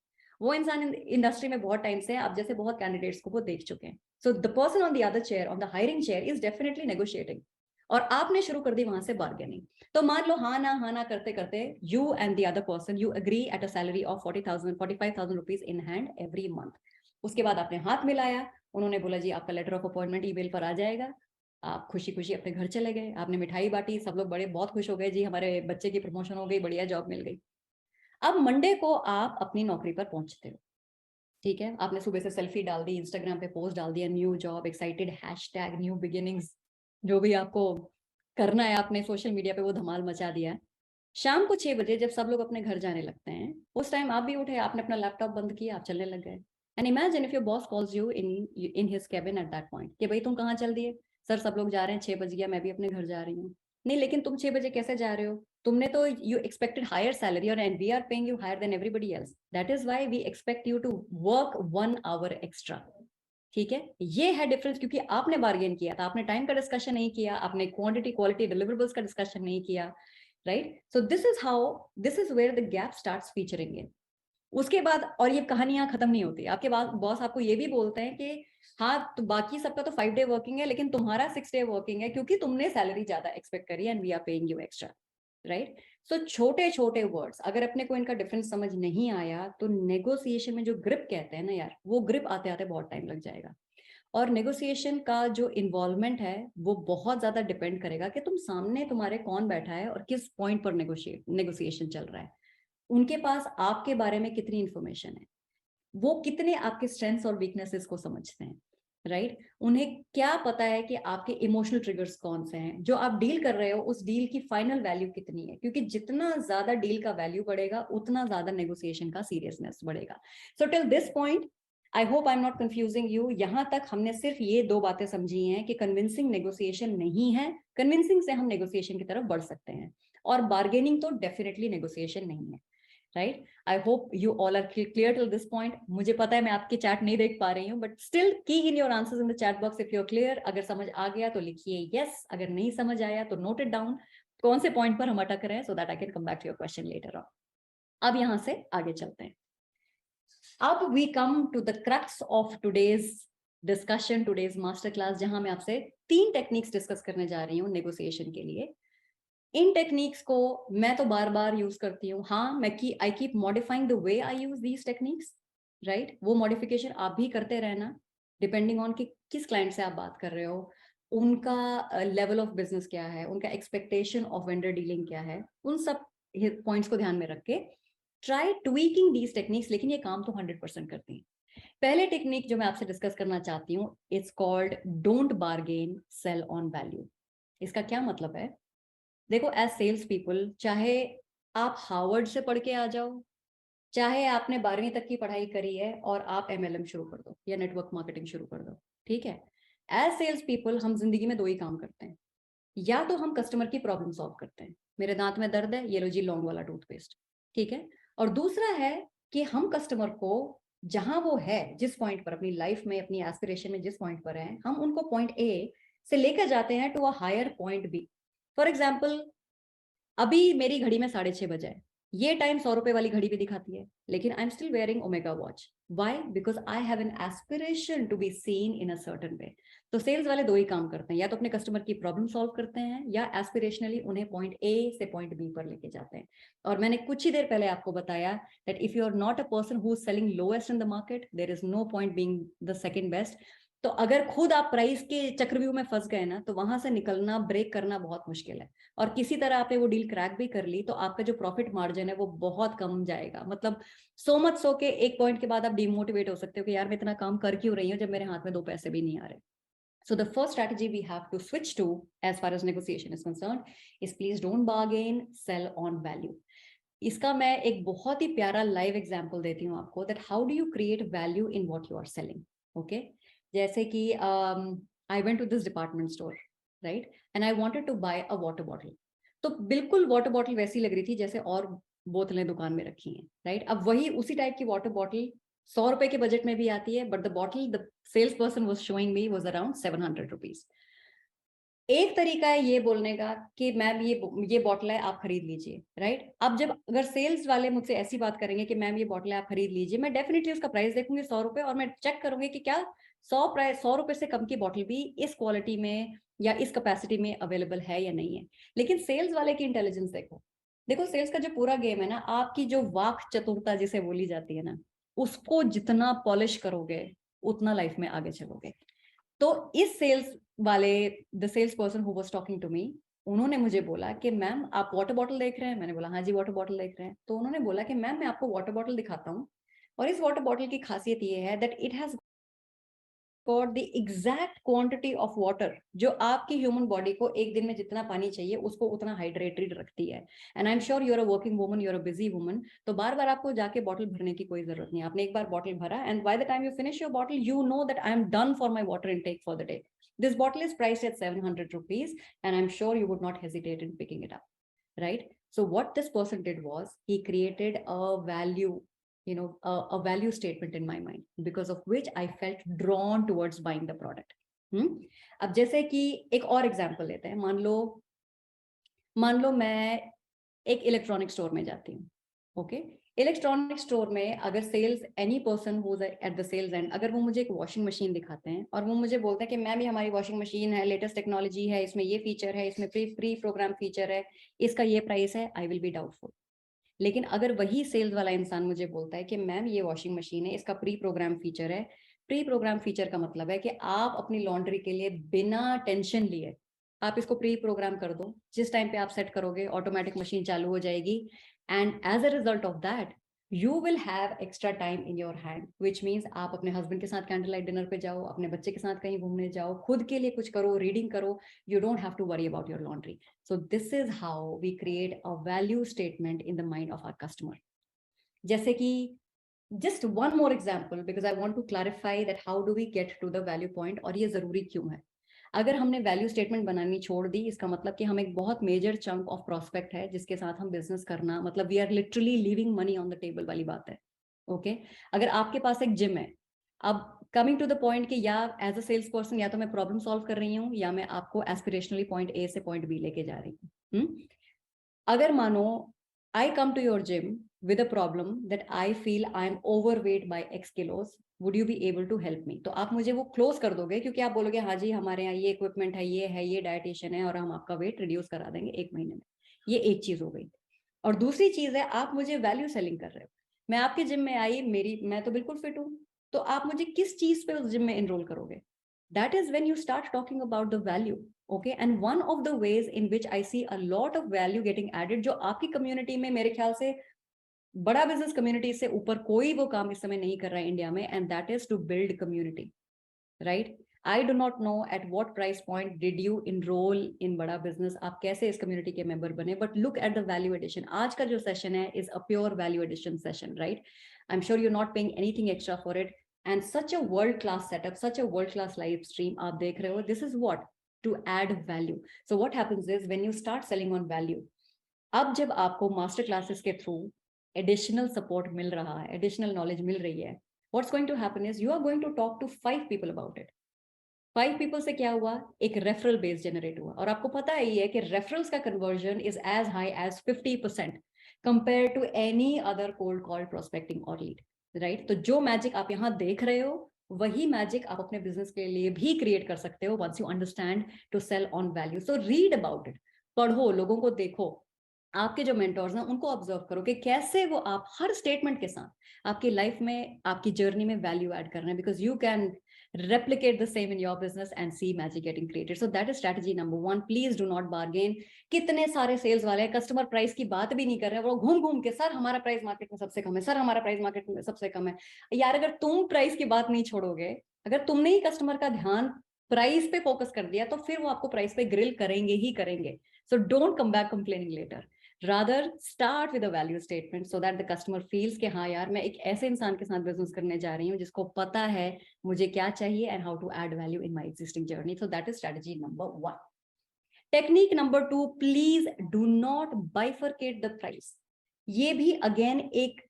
वो इंसान इंडस्ट्री में बहुत टाइम से, आप जैसे बहुत कैंडिडेट्स को वो देख चुके हैं। So the person on the other chair, on the hiring chair, is definitely negotiating, और आपने शुरू कर दी वहां से बार्गेनिंग। तो मान लो हाँ ना करते करते you and the other person you agree at a salary of 45,000 rupees in hand every month. उसके बाद आपने हाथ मिलाया, उन्होंने बोला जी आपका लेटर ऑफ अपॉइंटमेंट ईमेल पर आ जाएगा, आप खुशी खुशी अपने घर चले गए, आपने मिठाई बांटी, सब लोग बड़े बहुत खुश हो गए, जी हमारे बच्चे की प्रमोशन हो गई, बढ़िया जॉब मिल गई। अब मंडे को आप अपनी नौकरी पर पहुंचते हो, ठीक है, आपने सुबह से सेल्फी डाल दी, इंस्टाग्राम पे पोस्ट डाल दिया, new job excited, hashtag new beginnings, जो भी आपको करना है आपने सोशल मीडिया पे वो धमाल मचा दिया। शाम को 6 बजे जब सब लोग अपने घर जाने लगते हैं, उस टाइम आप भी उठे, आपने अपना लैपटॉप बंद किया, आप चलने लग गए। And imagine if your boss calls you in his cabin at that point कि भाई तुम कहाँ चल दिए? सर सब लोग जा रहे हैं, 6 बज गया, मैं भी अपने घर जा रही हूँ। नहीं, लेकिन तुम 6 बजे कैसे जा रहे हो? तुमने तो यू एक्सपेक्टेड हायर सैलरी, और and we are paying you higher than everybody else, that is why we expect you to work 1 hour extra. ठीक है, ये है डिफरेंस, क्योंकि आपने बार्गेन किया था, आपने टाइम का डिस्कशन नहीं किया, आपने क्वांटिटी क्वालिटी डिलीवरेबल्स का डिस्कशन नहीं किया, right? So this is where the gap starts featuring in. उसके बाद, और ये कहानियां खत्म नहीं होती, आपके बाद बॉस आपको ये भी बोलते हैं कि हाँ तो बाकी सबका तो 5 डे वर्किंग है, लेकिन तुम्हारा 6 डे वर्किंग है, क्योंकि तुमने सैलरी ज्यादा एक्सपेक्ट करी and we are paying you extra, right? So छोटे छोटे वर्ड्स, अगर अपने को इनका डिफरेंस समझ नहीं आया तो नेगोशिएशन में जो ग्रिप कहते हैं ना यार, वो ग्रिप आते आते बहुत टाइम लग जाएगा। और नेगोशिएशन का जो इन्वॉल्वमेंट है वो बहुत ज्यादा डिपेंड करेगा कि तुम सामने तुम्हारे कौन बैठा है और किस पॉइंट पर नेगोशिएशन चल रहा है, उनके पास आपके बारे में कितनी इंफॉर्मेशन है, वो कितने आपके स्ट्रेंथ्स और वीकनेसेस को समझते हैं। राइट उन्हें क्या पता है कि आपके इमोशनल ट्रिगर्स कौन से हैं, जो आप डील कर रहे हो उस डील की फाइनल वैल्यू कितनी है, क्योंकि जितना ज्यादा डील का वैल्यू बढ़ेगा उतना ज्यादा नेगोशिएशन का सीरियसनेस बढ़ेगा। So till this point I hope I am not confusing you. यहां तक हमने सिर्फ ये दो बातें समझी हैं कि कन्विंसिंग नेगोशिएशन नहीं है, कन्विंसिंग से हम नेगोशिएशन की तरफ बढ़ सकते हैं, और बार्गेनिंग तो डेफिनेटली नेगोशिएशन नहीं है। Right I hope you all are clear till this point. मुझे पता है मैं आपकी चैट नहीं देख पा रही हूँ, but still key in your answers in the chat box if you are clear. अगर समझ आ गया तो लिखिए यस, अगर नहीं समझ आया तो नोट इट डाउन कौन से पॉइंट पर हम अटक रहे हैं, so that I can come back to your question later on. अब यहां से आगे चलते हैं। अब we come to the crux of today's discussion, today's master class, जहां मैं आपसे 3 टेक्निक्स डिस्कस करने जा रही हूँ नेगोशिएशन के लिए। इन टेक्निक्स को मैं तो बार बार यूज करती हूँ, हाँ मैं I keep modifying the way I use these techniques, right. वो मॉडिफिकेशन आप भी करते रहना डिपेंडिंग ऑन कि किस क्लाइंट से आप बात कर रहे हो, उनका लेवल ऑफ बिजनेस क्या है, उनका एक्सपेक्टेशन ऑफ वेंडर डीलिंग क्या है, उन सब पॉइंट्स को ध्यान में रख के ट्राई ट्वीकिंग दीज टेक्निक्स। लेकिन ये काम तो 100% करती हैं। पहले टेक्निक जो मैं आपसे डिस्कस करना चाहती हूँ, it's called don't bargain sell on value. इसका क्या मतलब है? देखो एज सेल्स पीपल, चाहे आप हार्वर्ड से पढ़ के आ जाओ, चाहे आपने 12वीं तक की पढ़ाई करी है और आप MLM शुरू कर दो या नेटवर्क मार्केटिंग शुरू कर दो, ठीक है, एज सेल्स पीपल हम जिंदगी में 2 ही काम करते हैं। या तो हम कस्टमर की प्रॉब्लम सॉल्व करते हैं, मेरे दांत में दर्द है, ये लो जी लौंग वाला टूथपेस्ट, ठीक है। और दूसरा है कि हम कस्टमर को जहां वो है, जिस पॉइंट पर अपनी लाइफ में, अपनी एस्पिरेशन में जिस पॉइंट पर है, हम उनको पॉइंट ए से लेकर जाते हैं to a higher point B. For example, अभी मेरी घड़ी में 6:30 बजे है, ये टाइम 100 रुपए वाली घड़ी भी दिखाती है, लेकिन I am still wearing Omega watch. Why? Because I have an aspiration to be seen in a certain way. तो सेल्स वाले 2 ही काम करते हैं, या तो अपने कस्टमर की प्रॉब्लम सॉल्व करते हैं, या एस्पिरेशनली उन्हें पॉइंट ए से पॉइंट बी पर लेके जाते हैं। और मैंने कुछ ही देर पहले आपको बताया that if you are not a person who is selling lowest in the market, there is no point being the second best. तो अगर खुद आप प्राइस के चक्रव्यूह में फंस गए ना, तो वहां से निकलना, ब्रेक करना बहुत मुश्किल है। और किसी तरह आपने वो डील क्रैक भी कर ली, तो आपका जो प्रॉफिट मार्जिन है वो बहुत कम जाएगा। मतलब सो मच सो के एक पॉइंट के बाद आप डिमोटिवेट हो सकते हो कि यार मैं इतना काम कर क्यों रही हूँ जब मेरे हाथ में 2 पैसे भी नहीं आ रहे। So the first strategy we have to switch to as far as negotiation is concerned is please don't bargain, sell on value. इसका मैं एक बहुत ही प्यारा लाइव एग्जांपल देती हूँ आपको, that how do you create value in what you are selling. Okay, जैसे कि I went to this department store, right, and I wanted to buy a water bottle. तो बिल्कुल वाटर बॉटल वैसी लग रही थी जैसे और बोतलें दुकान में रखी हैं, राइट। अब वही उसी टाइप की वाटर बॉटल 100 रुपए के बजट में भी आती है, but the bottle the sales person was showing me was around 700 rupees. एक तरीका है ये बोलने का कि मैम ये बॉटल है, आप खरीद लीजिए, राइट। अब जब अगर सेल्स वाले मुझसे ऐसी बात करेंगे कि मैम ये बॉटल है, आप खरीद लीजिए, मैं डेफिनेटली उसका प्राइस देखूंगी 100 रुपए, और मैं चेक करूंगी कि क्या 100 रुपए से कम की बॉटल भी इस क्वालिटी में या इस कैपेसिटी में अवेलेबल है या नहीं है। लेकिन सेल्स वाले की इंटेलिजेंस देखो, देखो सेल्स का जो पूरा गेम है ना, आपकी जो वाक चतुरता जिसे बोली जाती है ना, उसको जितना पॉलिश करोगे उतना लाइफ में आगे चलोगे। तो इस सेल्स वाले, the sales person who was talking to me, उन्होंने मुझे बोला कि मैम आप वाटर बॉटल देख रहे हैं? मैंने बोला हाँ जी वाटर बॉटल देख रहे हैं। तो उन्होंने बोला कि मैम मैं आपको वाटर बॉटल दिखाता हूँ, और इस वाटर बॉटल की खासियत ये है that it has got the exact quantity of water जो आपकी ह्यूमन बॉडी को एक दिन में जितना पानी चाहिए उसको उतना हाइड्रेटेड रखती है। And I am sure you are a working woman, you are a busy woman, तो बार बार आपको जाके बॉटल भरने की कोई जरूरत नहीं है। आपने एक बार बॉटल भरा, and by the time you finish your bottle you know that I am done for my water intake for the day. This bottle is priced at 700 rupees, and I'm sure you would not hesitate in picking it up, right? So what this person did was he created a value, a value statement in my mind, because of which I felt drawn towards buying the product. अब जैसे कि एक और example लेते हैं, मान लो मैं एक इलेक्ट्रॉनिक स्टोर में जाती हूँ, ओके। इलेक्ट्रॉनिक स्टोर में अगर sales any person who is at the sales end, अगर वो मुझे एक वॉशिंग मशीन दिखाते हैं और वो मुझे बोलते हैं कि मैम ये हमारी वॉशिंग मशीन है, लेटेस्ट टेक्नोलॉजी है, इसमें ये फीचर है, इसमें प्री प्रोग्राम फीचर है, इसका ये प्राइस है, आई विल बी डाउटफुल। लेकिन अगर वही सेल्स वाला इंसान मुझे बोलता है कि मैम ये वॉशिंग मशीन है, इसका प्री प्रोग्राम फीचर है, प्री प्रोग्राम फीचर का मतलब है कि आप अपनी लॉन्ड्री के लिए बिना टेंशन लिए आप इसको प्री प्रोग्राम कर दो, जिस टाइम पे आप सेट करोगे ऑटोमेटिक मशीन चालू हो जाएगी, and as a result of that You will have extra time in your hand, which means आप अपने हस्बैंड के साथ कैंडल लाइट डिनर पे जाओ, अपने बच्चे के साथ कहीं घूमने जाओ, खुद के लिए कुछ करो, रीडिंग करो. You don't have to worry about your laundry. So this is how we create a value statement in the mind of our customer. जैसे कि just one more example because I want to clarify that how do we get to the value point और ये जरूरी क्यों है. अगर हमने value statement बनानी छोड़ दी, इसका मतलब कि हम एक बहुत मेजर चंक ऑफ प्रोस्पेक्ट है जिसके साथ हम बिजनेस करना, मतलब we are literally leaving money on the table वाली बात है. ओके अगर आपके पास एक जिम है, अब कमिंग टू द पॉइंट कि या एज अ सेल्स पर्सन या तो मैं प्रॉब्लम सॉल्व कर रही हूँ या मैं आपको एस्पिरेशनली पॉइंट ए से पॉइंट बी लेके जा रही हूँ. अगर मानो I come to your gym with a problem that I feel I'm overweight by X kilos, would you be able to help me? तो आप मुझे वो क्लोज कर दोगे क्योंकि आप बोलोगे हाँ जी हमारे यहाँ ये इक्विपमेंट है, ये डाइटिशियन है और हम आपका वेट रिड्यूस करा देंगे 1 महीने में. ये एक चीज हो गई. और दूसरी चीज है आप मुझे वैल्यू सेलिंग कर रहे हो. मैं आपके जिम में आई, मैं तो बिल्कुल फिट हूँ, तो आप मुझे किस चीज पे उस जिम में एनरोल करोगे? That is when you start talking about the value. Okay, and one of the ways in which I see a lot of value getting added, जो आपकी कम्युनिटी में मेरे ख्याल से बड़ा बिजनेस कम्युनिटी से ऊपर कोई वो काम इस समय नहीं कर रहा है इंडिया में, and that is to build community. Right, I do not know at what price point did you enroll in Bada Business, आप कैसे इस कम्युनिटी के मेंबर बने, but look at the value addition. आज का जो सेशन है is a pure value addition session. Right, I am sure you not paying anything extra for it, and such a world class setup, such a world class live stream आप देख रहे हो. This is what, to add value. So what happens is when you start selling on value, अब जब आपको master classes के through additional support मिल रहा है, एडिशनल नॉलेज मिल रही है, what's going to happen is you are going to talk to 5 people about it. 5 people से क्या हुआ, एक रेफरल बेस जनरेट हुआ. और आपको पता है ये कि रेफरल्स का conversion is as high as 50% compare to any other cold call prospecting और लीड. राइट, तो जो मैजिक आप यहाँ देख रहे हो वही मैजिक आप अपने बिजनेस के लिए भी क्रिएट कर सकते हो once you understand to sell on value. So read about it, पढ़ो, लोगों को देखो, आपके जो मेंटोर्स हैं उनको ऑब्जर्व करो कि कैसे वो आप हर स्टेटमेंट के साथ आपकी लाइफ में, आपकी जर्नी में वैल्यू ऐड कर रहे हैं, because you can replicate the same in your business and see magic getting created. So that is strategy number 1. Please do not bargain. कितने सारे सेल्स वाले कस्टमर प्राइस की बात भी नहीं कर रहे हैं, वो घूम घूम के सर हमारा प्राइस मार्केट में सबसे कम है, सर हमारा प्राइस मार्केट में सबसे कम है. यार अगर तुम प्राइस की बात नहीं छोड़ोगे, अगर तुमने ही कस्टमर का ध्यान प्राइस पे फोकस कर दिया, तो फिर वो आपको प्राइस पे ग्रिल करेंगे ही करेंगे. So don't come back complaining later. rather start with a value statement so that the customer feels कि हाँ यार मैं एक ऐसे इंसान के साथ बिजनेस करने जा रही हूँ जिसको पता है मुझे क्या चाहिए and how to add value in my existing journey. So that is strategy number 1. Technique number 2, please do not bifurcate the price. ये भी अगेन एक,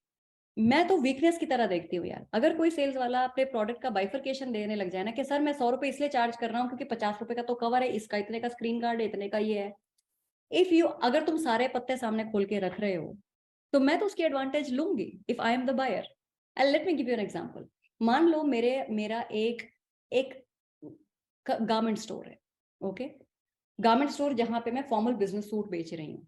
मैं तो वीकनेस की तरह देखती हूँ यार. अगर कोई सेल्स वाला अपने प्रोडक्ट का बाइफर्केशन देने लग जाए ना कि सर मैं 100 रुपए इसलिए चार्ज कर रहा हूँ क्योंकि 50 रुपए का तो कवर है, इसका इतने का स्क्रीन गार्ड है, इतने का ये है. इफ यू, अगर तुम सारे पत्ते सामने खोल के रख रहे हो तो मैं तो उसकी एडवांटेज लूंगी if I am the buyer. And let me give you an example. मान लो मेरा एक गारमेंट स्टोर है. ओके, गारमेंट स्टोर जहां पे मैं फॉर्मल बिजनेस सूट बेच रही हूँ,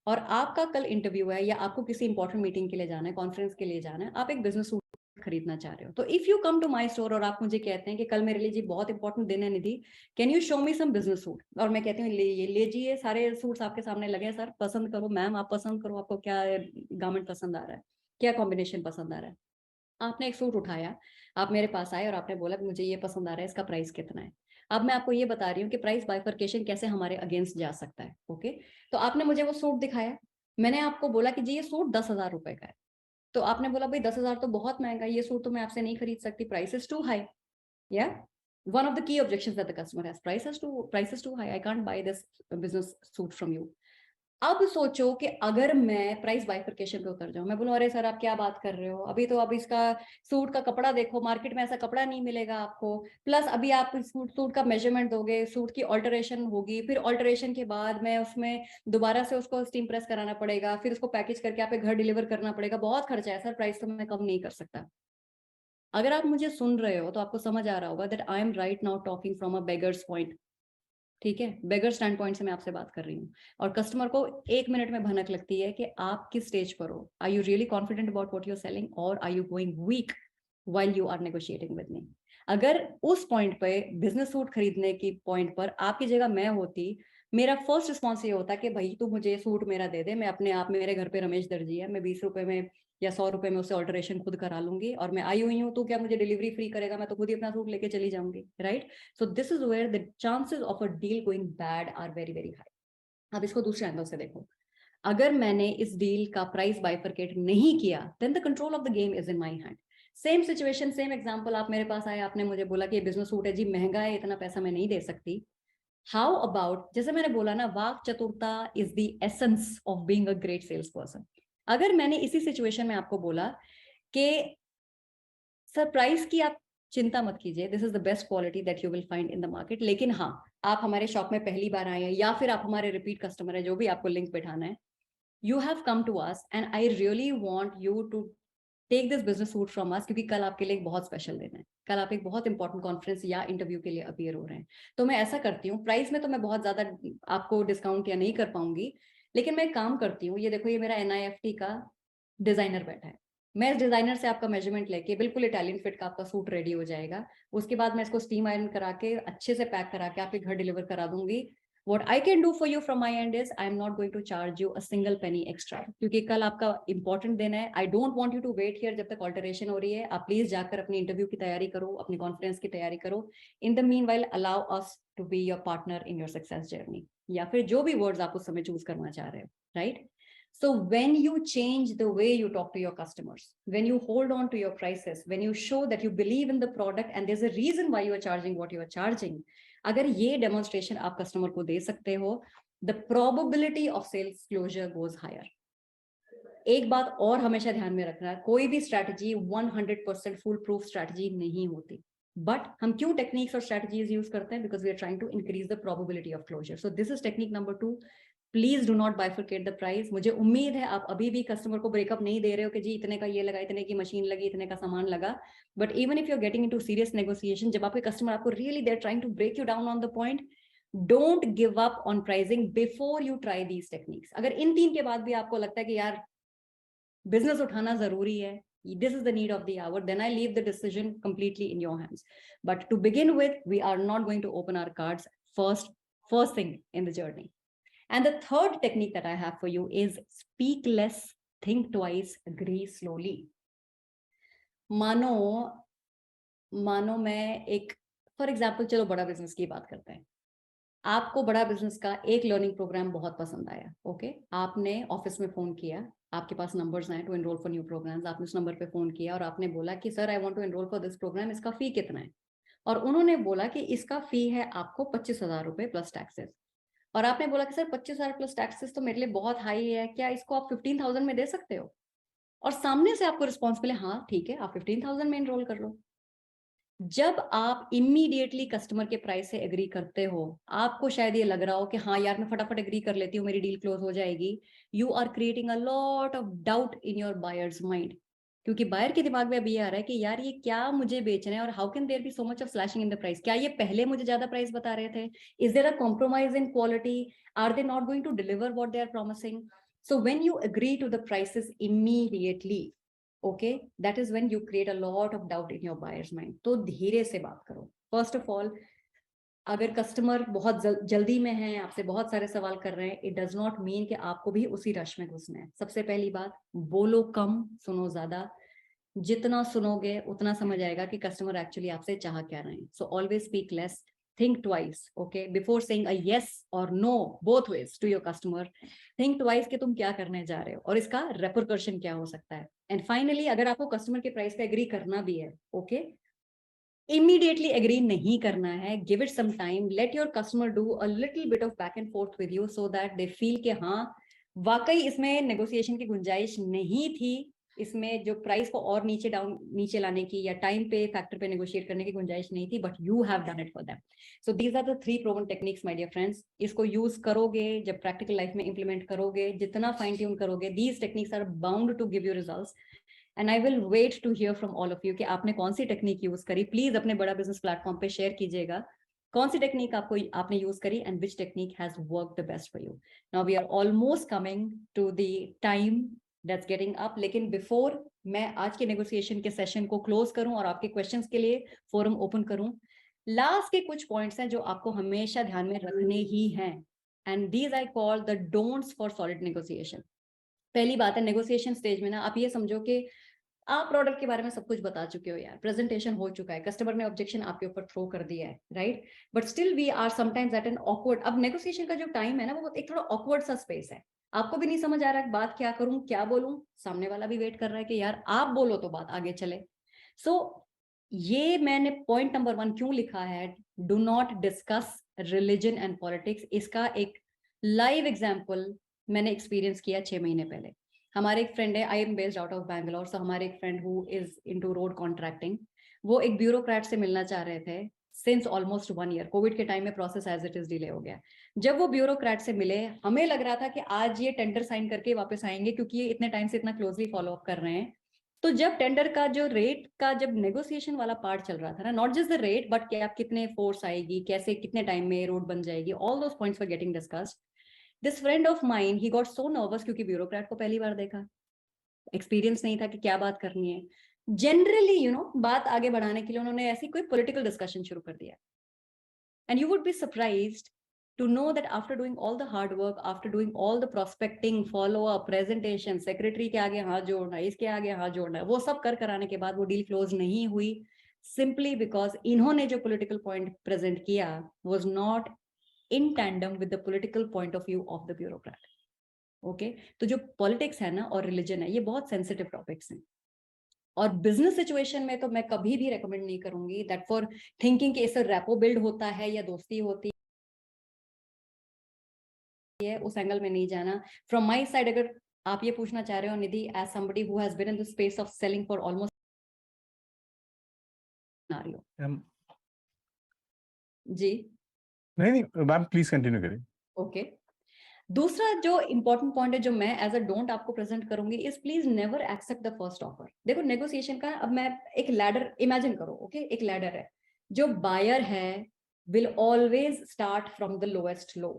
और आपका कल इंटरव्यू है या आपको किसी इंपॉर्टेंट मीटिंग के लिए जाना है, कॉन्फ्रेंस के लिए जाना है, आप एक बिजनेस सूट खरीदना चाह रहे हो. तो if you come to my store और आप मुझे कहते हैं कि कल मेरे लिए जी बहुत इंपॉर्टेंट दिन है Nidhi, can you show me some business suit, और मैं कहती हूँ लीजिए सारे सूट्स आपके सामने लगे हैं सर, पसंद करो. मैम आप पसंद करो, आपको क्या गारमेंट पसंद आ रहा है, क्या कॉम्बिनेशन पसंद आ रहा है. आपने एक सूट उठाया, आप मेरे पास आए और आपने बोला कि मुझे ये पसंद आ रहा है, इसका प्राइस कितना है. अब मैं आपको ये बता रही हूँ कि प्राइस बाइफर्केशन कैसे हमारे अगेंस्ट जा सकता है. ओके, तो आपने मुझे वो सूट दिखाया, मैंने आपको बोला कि जी ये सूट 10,000 रुपए का है. तो आपने बोला भाई 10,000 तो बहुत महंगा है, ये सूट तो मैं आपसे नहीं खरीद सकती, प्राइस इज टू हाई. या one of the key objections that the customer has, price is too high, I can't buy this business suit from you. अब सोचो कि अगर मैं प्राइस बाइफर्केशन पे उतर जाऊं, मैं बोलूं अरे सर आप क्या बात कर रहे हो, अभी तो अब इसका सूट का कपड़ा देखो, मार्केट में ऐसा कपड़ा नहीं मिलेगा आपको, प्लस अभी आप सूट का मेजरमेंट दोगे, सूट की ऑल्टरेशन होगी, फिर ऑल्टरेशन के बाद मैं उसमें दोबारा से उसको स्टीम प्रेस कराना पड़ेगा, फिर उसको पैकेज करके आप घर डिलीवर करना पड़ेगा, बहुत खर्चा है सर, प्राइस तो मैं कम नहीं कर सकता. अगर आप मुझे सुन रहे हो तो आपको समझ आ रहा होगा that I am right now talking from a beggars point. ठीक है, बेगर स्टैंड पॉइंट से मैं आपसे बात कर रही हूँ, और कस्टमर को 1 मिनट में भनक लगती है कि आप किस स्टेज पर हो. Are you really confident about what you are selling, और are you going weak while you are negotiating with me. अगर उस पॉइंट पे, बिजनेस सूट खरीदने की पॉइंट पर आपकी जगह मैं होती, मेरा फर्स्ट रिस्पॉन्स ये होता कि भाई तू मुझे सूट मेरा दे दे, मैं अपने आप, मेरे घर पे रमेश दर्जी है, मैं 20 रुपए में या 100 रुपए में उससे ऑल्टरेशन खुद करा लूंगी, और मैं आई हुई हूँ तो क्या मुझे डिलीवरी फ्री करेगा, मैं तो खुद ही अपना सूट लेके चली जाऊंगी, right? So this is where the chances of a deal going bad are very very high. अब इसको दूसरे एंगल से देखो, अगर मैंने इस डील का प्राइस बाइफरकेट नहीं किया, then the control of the game is in my hand. Same situation, same example, आप मेरे पास आए, आपने मुझे बोला कि ये बिजनेस सूट है जी, महंगा है, इतना पैसा मैं नहीं दे सकती। हाउ अबाउट, जैसे मैंने बोला ना, वाक चतुरता is the essence of being a great sales person. अगर मैंने इसी सिचुएशन में आपको बोला कि सर प्राइस की आप चिंता मत कीजिए, this is the best quality that you will find in the market, लेकिन हाँ, आप हमारे शॉप में पहली बार आए हैं या फिर आप हमारे रिपीट कस्टमर है, जो भी आपको लिंक बैठाना है, you have come to us and I really want you to take this business suit from us, क्योंकि कल आपके लिए एक बहुत स्पेशल दिन है, कल आप एक बहुत इंपॉर्टेंट कॉन्फ्रेंस या इंटरव्यू के लिए अपीयर हो रहे हैं। तो मैं ऐसा करती हूँ, प्राइस में तो मैं बहुत ज्यादा आपको डिस्काउंट या नहीं कर पाऊंगी, लेकिन मैं एक काम करती हूँ, ये देखो, ये मेरा NIFT का डिजाइनर बैठा है, मैं इस डिजाइनर से आपका मेजरमेंट लेके बिल्कुल इटालियन फिट का आपका सूट रेडी हो जाएगा। उसके बाद मैं इसको स्टीम आयरन करा के अच्छे से पैक करा के आपके घर डिलीवर करा दूंगी। What I can do for you from my end is I am not going to charge you a single penny extra, क्योंकि कल आपका important दिन है। I don't want you to wait here जब तक alteration हो रही है। आप प्लीज जाकर अपनी इंटरव्यू की तैयारी करो, अपनी कॉन्फ्रेंस की तैयारी करो। In the meanwhile, allow us to be your partner in your success journey, या फिर जो भी words आप उस समय चूज करना चाह रहे हो, right? So when you change the way you talk to your customers, when you hold on to your prices, when you show that you believe in the product and there's a reason why you are charging what you are charging, अगर ये demonstration आप customer को दे सकते हो, the probability of sales closure goes higher. एक बात और हमेशा ध्यान में रखना है, कोई भी स्ट्रैटेजी 100% फुल प्रूफ स्ट्रैटेजी नहीं होती, बट हम क्यों टेक्निक्स और स्ट्रैटेजीज यूज करते हैं? Because we are trying to increase the probability of closure. So this is technique number 2, please do not bifurcate the price. मुझे उम्मीद है आप अभी भी कस्टमर को ब्रेकअप नहीं दे रहे हो कि जी इतने का ये लगा, इतने की मशीन लगी, इतने का सामान लगा। But even if you are getting into serious negotiation, जब आपके कस्टमर आपको really they are trying to break you down on the point, don't give up on pricing before you try these techniques. अगर इन 3 के बाद भी आपको लगता है कि यार बिजनेस उठाना जरूरी है, this is the need of the hour, then I leave the decision completely in your hands. But to begin with, we are not going to open our cards first thing in the journey. And the third technique that I have for you is speak less, think twice, agree slowly. मानो मैं एक, for example, चलो बड़ा business की बात करते हैं। आपको बड़ा बिजनेस का एक लर्निंग प्रोग्राम बहुत पसंद आया, ओके, आपने ऑफिस में फोन किया, आपके पास नंबर्स आए to enroll for new programs, आपने उस नंबर पे फोन किया और आपने बोला कि sir I want to enroll for this program, इसका फी कितना है? और उन्होंने बोला कि इसका फी है आपको 25,000 रुपए प्लस टैक्सेस। और आपने बोला कि सर 25,000 प्लस टैक्सेस तो मेरे लिए बहुत हाई है, क्या इसको आप 15,000 में दे सकते हो? और सामने से आपको रिस्पॉन्स मिले, हाँ ठीक है, आप 15,000 में एनरोल कर लो। जब आप इमीडिएटली कस्टमर के प्राइस से एग्री करते हो, आपको शायद ये लग रहा हो कि हाँ यार मैं फटाफट एग्री कर लेती हूँ, मेरी डील क्लोज हो जाएगी। You are creating a lot of doubt in your buyer's mind, क्योंकि बायर के दिमाग में अभी ये आ रहा है कि यार ये क्या मुझे बेचना है, और how can there be so much of slashing in the price? क्या ये पहले मुझे ज्यादा प्राइस बता रहे थे? Is there a compromise in quality? Are they not going to deliver what they are promising? So when you agree to the prices immediately, okay, that is when you create a lot of doubt in your buyer's mind. तो धीरे से बात करो। First of all, अगर customer बहुत जल्दी में है, आपसे बहुत सारे सवाल कर रहे हैं, इट डज नॉट मीन कि आपको भी उसी रश में घुसना है। सबसे पहली बात, बोलो कम, सुनो ज्यादा। जितना सुनोगे उतना समझ आएगा कि कस्टमर एक्चुअली आपसे चाह क्या रहे हैं। So always speak less, think twice, okay, before saying a yes or no both ways to your customer. think twice कि तुम क्या करने जा रहे हो और इसका repercussion क्या हो सकता है। एंड फाइनली, अगर आपको कस्टमर के प्राइस पे एग्री करना भी है, ओके, इमीडिएटली एग्री नहीं करना है, give it some time, let your customer do a little bit of back and forth with you, so that they feel कि हाँ वाकई इसमें नेगोशिएशन की गुंजाइश नहीं थी, इसमें जो प्राइस को और नीचे लाने की या टाइम पे फैक्टर पे नेगोशिएट करने की गुंजाइश नहीं थी, but you have done it for them. So these are the 3 proven techniques my dear friends. इसको यूज करोगे, जब प्रैक्टिकल लाइफ में इंप्लीमेंट करोगे, जितना फाइन ट्यून करोगे, these techniques are bound to give you results. And I will wait to hear from all of you कि आपने कौन सी टेक्निक यूज करी। प्लीज अपने बड़ा बिजनेस प्लेटफॉर्म पे शेयर कीजिएगा कौन सी टेक्निक आपने यूज करी and which technique has worked the best for you. Now we are almost coming to the time that's getting up, लेकिन बिफोर मैं आज के नेगोशिएशन के सेशन को क्लोज करूं और आपके क्वेश्चंस के लिए फोरम ओपन करूं, लास्ट के कुछ पॉइंट्स हैं जो आपको हमेशा ध्यान में रखने ही हैं, and these I call the don'ts for solid negotiation. पहली बात है नेगोशिएशन स्टेज में ना आप ये समझो कि आप प्रोडक्ट के बारे में सब कुछ बता चुके हो यार, प्रेजेंटेशन हो चुका है, कस्टमर ने ऑब्जेक्शन आपके ऊपर थ्रो कर दिया है, right, but still we are sometimes at an awkward. अब नेगोशिएशन का जो टाइम है ना वो एक थोड़ा ऑकवर्ड सा स्पेस है, आपको भी नहीं समझ आ रहा है बात क्या करूं क्या बोलूं, सामने वाला भी वेट कर रहा है कि यार आप बोलो तो बात आगे चले। सो ये मैंने पॉइंट नंबर 1 क्यों लिखा है, do not discuss religion and politics. इसका एक लाइव एग्जाम्पल मैंने एक्सपीरियंस किया 6 महीने पहले। हमारे एक फ्रेंड है, I am based out of Bangalore, so हमारे एक friend who is into road contracting, वो एक ब्यूरोक्रेट से मिलना चाह रहे थे सिंस ऑलमोस्ट 1 ईयर। कोविड के टाइम में process as it is delay हो गया। जब वो ब्यूरोक्रेट से मिले, हमें लग रहा था कि आज ये टेंडर साइन करके वापस आएंगे क्योंकि ये इतने टाइम से इतना क्लोजली फॉलो अप कर रहे हैं। तो जब टेंडर का जो रेट का जब नेगोशिएशन वाला पार्ट चल रहा था ना, not just the rate but कि आप कितने फोर्स आएगी, कैसे कितने टाइम में रोड बन जाएगी, all those points were getting discussed. This friend of mine he got so nervous क्योंकि ब्यूरोक्रेट को पहली बार देखा, एक्सपीरियंस नहीं था कि क्या बात करनी है। जनरली बात आगे बढ़ाने के लिए उन्होंने ऐसी कोई पॉलिटिकल डिस्कशन शुरू कर दिया। And you would be surprised to know that after doing all the hard work, after doing all the prospecting, follow up, presentation, secretary के आगे हाथ जोड़ना, इसके आगे हाथ जोड़ना, वो सब कर कराने के बाद वो डील क्लोज नहीं हुई, simply because इन्होंने जो political point present किया was not in tandem with the political point of view of the bureaucrat. Okay? तो जो politics है ना और religion है, ये बहुत sensitive topics हैं। और बिजनेस सिचुएशन में तो मैं कभी भी रेकमेंड नहीं करूंगी दैट फॉर थिंकिंग कि इससे रैपो बिल्ड होता है या दोस्ती होती है, उस एंगल में नहीं जाना। फ्रॉम माय साइड अगर आप ये पूछना चाह रहे हो Nidhi, as somebody who has been in the space of selling for almost scenario. जी नहीं नहीं मैम, प्लीज कंटिन्यू करिए। ओके। दूसरा जो इंपॉर्टेंट पॉइंट है जो मैं एज अ डोंट आपको प्रेजेंट करूंगी is please never accept the first offer. देखो नेगोशिएशन का, अब मैं एक लैडर इमेजिन करो, ओके एक लैडर है, जो बायर है will always start from the lowest low,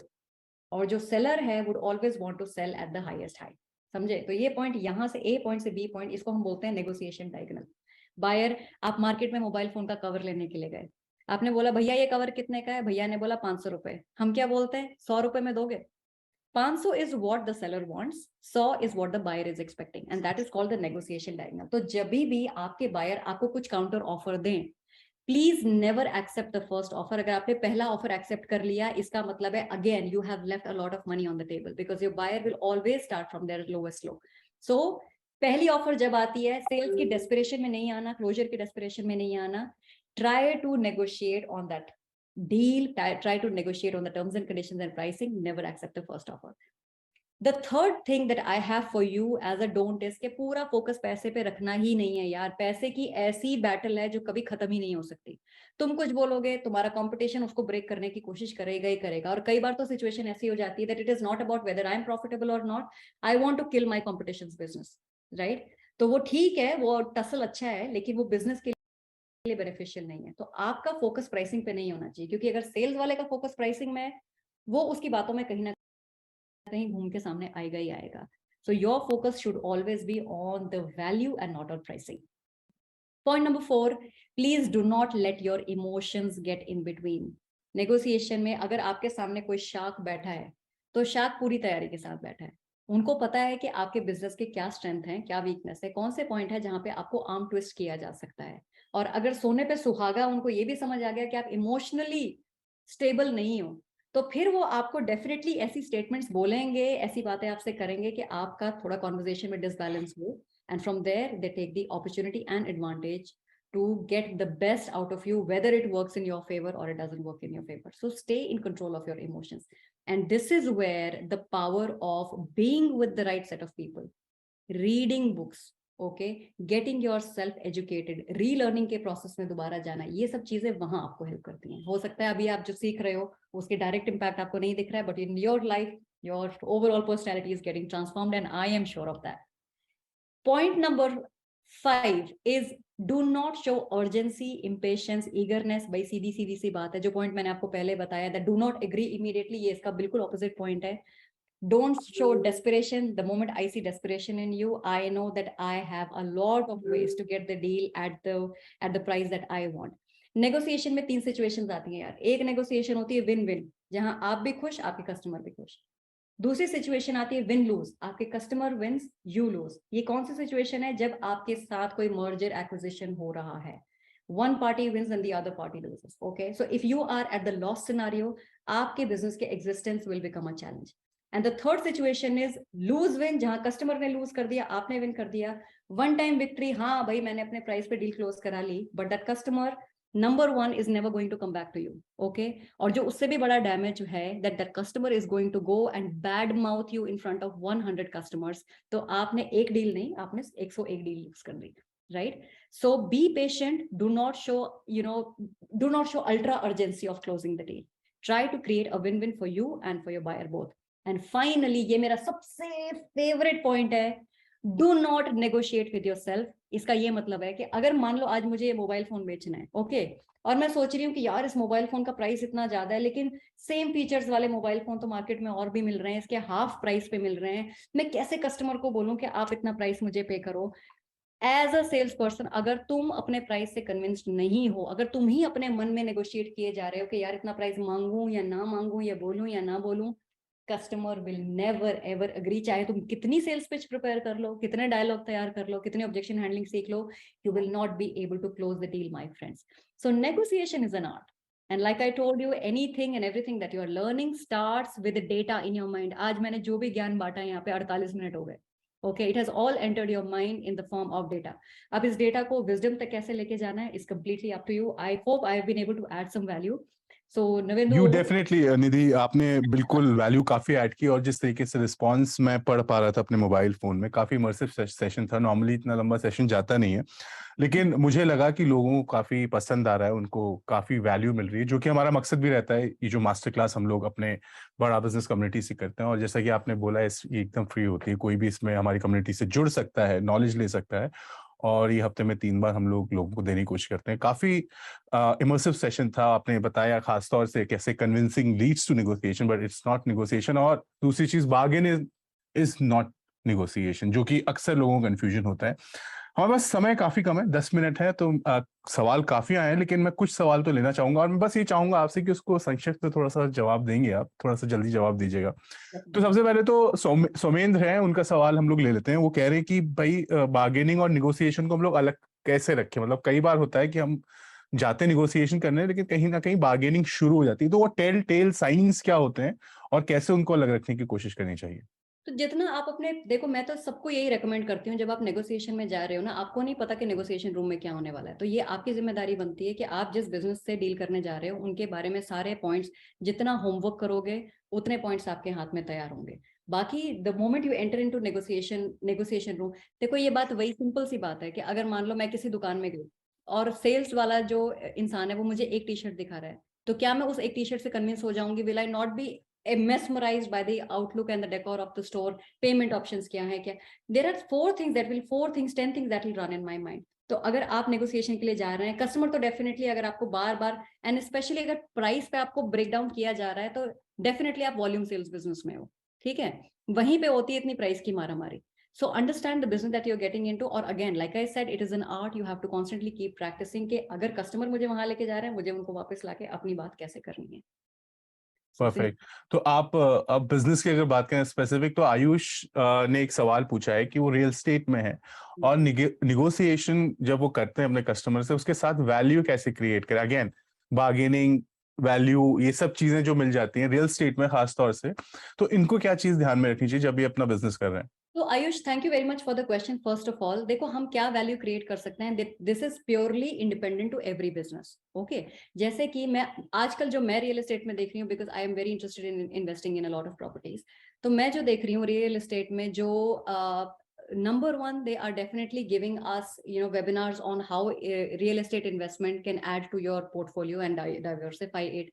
और जो सेलर है would always want to sell at the highest high. समझे? तो ये पॉइंट यहाँ से ए पॉइंट से बी पॉइंट, इसको हम बोलते हैं नेगोशिएशन डायगोनल। बायर, आप मार्केट में मोबाइल फोन का कवर लेने के लिए गए, आपने बोला भैया ये कवर कितने का है, भैया ने बोला 500 रुपए। हम क्या बोलते हैं, 100 रुपए में दोगे? 500 is what the seller wants, 100 is what the buyer is expecting, and that is called the negotiation diagonal. तो जब भी आपके बायर आपको कुछ काउंटर ऑफर दें, please never accept the first offer. अगर आपने पहला ऑफर एक्सेप्ट कर लिया, इसका मतलब है again you have left a lot of money on the table because your buyer will always start from their lowest low. So पहली ऑफर जब आती है, सेल्स की डेस्परेशन में नहीं आना, क्लोजर की डेस्परेशन में नहीं आना, try to negotiate on that deal, try to negotiate on the terms and conditions and pricing, never accept the first offer. The third thing that I have for you as a don't is कि पूरा focus पैसे पे रखना ही नहीं है यार। पैसे की ऐसी बैटल है जो कभी खत्म ही नहीं हो सकती। तुम कुछ बोलोगे, तुम्हारा कंपटीशन उसको ब्रेक करने की कोशिश करेगा ही करेगा, और कई बार तो सिचुएशन ऐसी हो जाती है that it is not about whether I am profitable और not, I want to kill my competition's business, right? तो वो ठीक है, वो टसल अच्छा है, लेकिन वो बिजनेस के लिए बेनिफिशियल नहीं है। तो आपका फोकस प्राइसिंग पे नहीं होना चाहिए, क्योंकि अगर सेल्स वाले का फोकस प्राइसिंग में है, वो उसकी बातों में कहीं ना कहीं घूम के सामने आएगा ही आएगा। सो your focus should always be on the value and not on pricing. Point number 4, please do not let your emotions get in between. Negotiation में अगर आपके सामने कोई शार्क बैठा है, तो शार्क पूरी तैयारी के साथ बैठा है, उनको पता है कि आपके बिजनेस के क्या स्ट्रेंथ है, क्या वीकनेस है, कौन से पॉइंट है जहां पे आपको आर्म ट्विस्ट किया जा सकता है। और अगर सोने पे सुहागा, उनको ये भी समझ आ गया कि आप इमोशनली स्टेबल नहीं हो, तो फिर वो आपको डेफिनेटली ऐसी स्टेटमेंट्स बोलेंगे, ऐसी बातें आपसे करेंगे कि आपका थोड़ा कॉन्वर्जेशन में डिसबैलेंस हो, and from there they take the opportunity and advantage to get the best out of you, whether it works in your favor or it doesn't work in your favor. So stay in control of your emotions, and this is where the power of being with the right set of people, reading books, okay, getting yourself educated, relearning के process में दोबारा जाना, ये सब चीजें वहां आपको help करती हैं। हो सकता है अभी आप जो सीख रहे हो उसके डायरेक्ट इम्पैक्ट आपको नहीं दिख रहा है, but in your life your overall personality is getting transformed, and I am sure of that. Point number 5 is do not show urgency, impatience, eagerness। भाई सीधी सीधी सी बात है, जो पॉइंट मैंने आपको पहले बताया that do not agree immediately, ये इसका बिल्कुल ऑपोजिट पॉइंट है। Don't show desperation. The moment I see desperation in you, I know that I have a lot of ways to get the deal at the price that I want. Negotiation में 3 situations आती हैं यार। एक negotiation होती है win win, जहां आप भी खुश, आपके कस्टमर भी खुश। दूसरी सिचुएशन आती है विन लूज, आपके कस्टमर विंस यू लूज। ये कौन सी सिचुएशन है? जब आपके साथ कोई मर्जर एक्विजिशन हो रहा है, one party wins and the other party loses. Okay, so if you are at the loss scenario, आपके business के existence will become a challenge. And the third situation is lose win, जहां customer ने loose कर दिया, आपने win कर दिया। One time victory, हाँ भाई मैंने अपने प्राइस पे डील क्लोज करा ली, but that customer number one is never going to come back to you. Okay, और जो उससे भी बड़ा डैमेज है, that that customer is going to go and bad mouth you in front of 100 customers. तो आपने एक डील नहीं, आपने 101 डील लूज कर दी, right? So be patient, do not show, do not show ultra urgency of closing the deal. Try to create a win-win for you and for your buyer both. And finally, ये मेरा सबसे favorite point है, do not negotiate with yourself. इसका ये मतलब है कि अगर मान लो आज मुझे ये मोबाइल फोन बेचना है, ओके, और मैं सोच रही हूँ कि यार इस मोबाइल फोन का प्राइस इतना ज्यादा है, लेकिन सेम फीचर्स वाले मोबाइल फोन तो मार्केट में और भी मिल रहे हैं, इसके हाफ प्राइस पे मिल रहे हैं, मैं कैसे कस्टमर को बोलूं कि आप इतना प्राइस मुझे पे करो? एज अ सेल्स पर्सन, अगर तुम अपने प्राइस से कन्विंस्ड नहीं हो, अगर तुम ही अपने मन में नेगोशिएट किए जा रहे हो कि यार इतना प्राइस मांगू या ना मांगू, या बोलूं या ना बोलूं, customer will never ever agree. चाहे तुम कितनी सेल्स पिच प्रिपेयर कर लो, कितने डायलॉग तैयार कर लो, कितनी ऑब्जेक्शन हैंडलिंग सीख लो, you will not be able to close the deal, my friends. So negotiation is an art, and like I told you, anything and everything that you are learning starts with the data in your mind. आज मैंने जो भी ज्ञान बांटा है यहाँ पे 48 minute हो गए, okay, it has all entered your mind in the form of data. अब इस डेटा को wisdom तक कैसे लेके जाना है is completely up to you. I hope I have been able to add some value. So Navindu, you definitely Nidhi, आपने बिल्कुल वैल्यू काफी ऐड की, और जिस तरीके से रिस्पॉन्स मैं पढ़ पा रहा था अपने मोबाइल फोन में, काफी इमर्सिव सेशन था। नॉर्मली इतना लंबा सेशन जाता नहीं है, लेकिन मुझे लगा कि लोगों को काफी पसंद आ रहा है, उनको काफी वैल्यू मिल रही है, जो कि हमारा मकसद भी रहता है। ये जो मास्टर क्लास हम लोग अपने बड़ा बिजनेस कम्युनिटी से करते हैं, और जैसा कि आपने बोला, ये एकदम फ्री होती है, कोई भी इसमें हमारी कम्युनिटी से जुड़ सकता है, नॉलेज ले सकता है, और ये हफ्ते में 3 बार हम लोगों को देने की कोशिश करते हैं। काफी इमर्सिव सेशन था। आपने बताया खासतौर से कैसे convincing leads to negotiation, but it's not negotiation. और दूसरी चीज, बार्गेन इज नॉट नेगोशिएशन, जो कि अक्सर लोगों को कंफ्यूजन होता है। हमारे पास समय काफी कम है, 10 मिनट है, तो सवाल काफी आए हैं, लेकिन मैं कुछ सवाल तो लेना चाहूंगा, और मैं बस ये चाहूंगा आपसे कि उसको संक्षिप्त में थोड़ा सा जवाब देंगे आप, थोड़ा सा जल्दी जवाब दीजिएगा। तो सबसे पहले तो सोमेंद्र हैं, उनका सवाल हम लोग ले लेते हैं। वो कह रहे हैं कि भाई, बार्गेनिंग और निगोशिएशन को हम लोग अलग कैसे रखें? मतलब कई बार होता है कि हम जाते निगोशिएशन करने, लेकिन कहीं ना कहीं बार्गेनिंग शुरू हो जाती है, तो वो टेल साइंस क्या होते हैं और कैसे उनको अलग रखने की कोशिश करनी चाहिए? तो जितना आप अपने, देखो मैं तो सबको यही रेकमेंड करती हूँ, जब आप नेगोशिएशन में जा रहे हो ना, आपको नहीं पता कि नेगोशिएशन रूम में क्या होने वाला है, तो ये आपकी जिम्मेदारी बनती है कि आप जिस बिजनेस से डील करने जा रहे हो उनके बारे में सारे पॉइंट्स, जितना होमवर्क करोगे उतने पॉइंट्स आपके हाथ में तैयार होंगे। बाकी the moment you enter into negotiation room, देखो ये बात वही सिंपल सी बात है कि अगर मान लो मैं किसी दुकान में गई और सेल्स वाला जो इंसान है वो मुझे एक टी शर्ट दिखा रहा है, तो क्या मैं उस एक टी शर्ट से कन्विंस हो जाऊंगी? Will I not be mesmerized by the outlook and the decor of the store? Payment options क्या है, क्या, there are four things 10 things that will run in my mind. तो अगर आप नेगोशिएशन के लिए जा रहे हैं, कस्टमर तो डेफिनेटली अगर आपको बार बार, एंड स्पेशली अगर प्राइस पे आपको ब्रेक डाउन किया जा रहा है, तो डेफिनेटली आप वॉल्यूम सेल्स बिजनेस में हो, ठीक है, वहीं पे होती है इतनी प्राइस की मारामारी। So understand the business that you're getting into, और again like I said, it is an art, you have to constantly keep practicing कि अगर कस्टमर मुझे वहां लेके जा रहे हैं, मुझे उनको वापस लाके अपनी बात कैसे करनी है। परफेक्ट। तो आप अब बिजनेस की अगर बात करें स्पेसिफिक, तो आयुष ने एक सवाल पूछा है कि वो रियल एस्टेट में है, और निगोशिएशन जब वो करते हैं अपने कस्टमर से, उसके साथ वैल्यू कैसे क्रिएट करें? अगेन, बार्गेनिंग, वैल्यू, ये सब चीजें जो मिल जाती हैं रियल एस्टेट में खासतौर से, तो इनको क्या चीज ध्यान में रखनी चाहिए जब ये अपना बिजनेस कर रहे हैं? तो Ayush, thank you very much for the question. First of all, देखो हम क्या वैल्यू क्रिएट कर सकते हैं, this is purely independent to every business, okay. जैसे कि मैं आजकल जो मैं रियल एस्टेट में देख रही हूँ, because I am very interested in investing in a lot of properties, तो मैं जो देख रही हूँ रियल एस्टेट में, जो number one, they are definitely giving us webinars on how real estate investment can add to your portfolio and diversify it.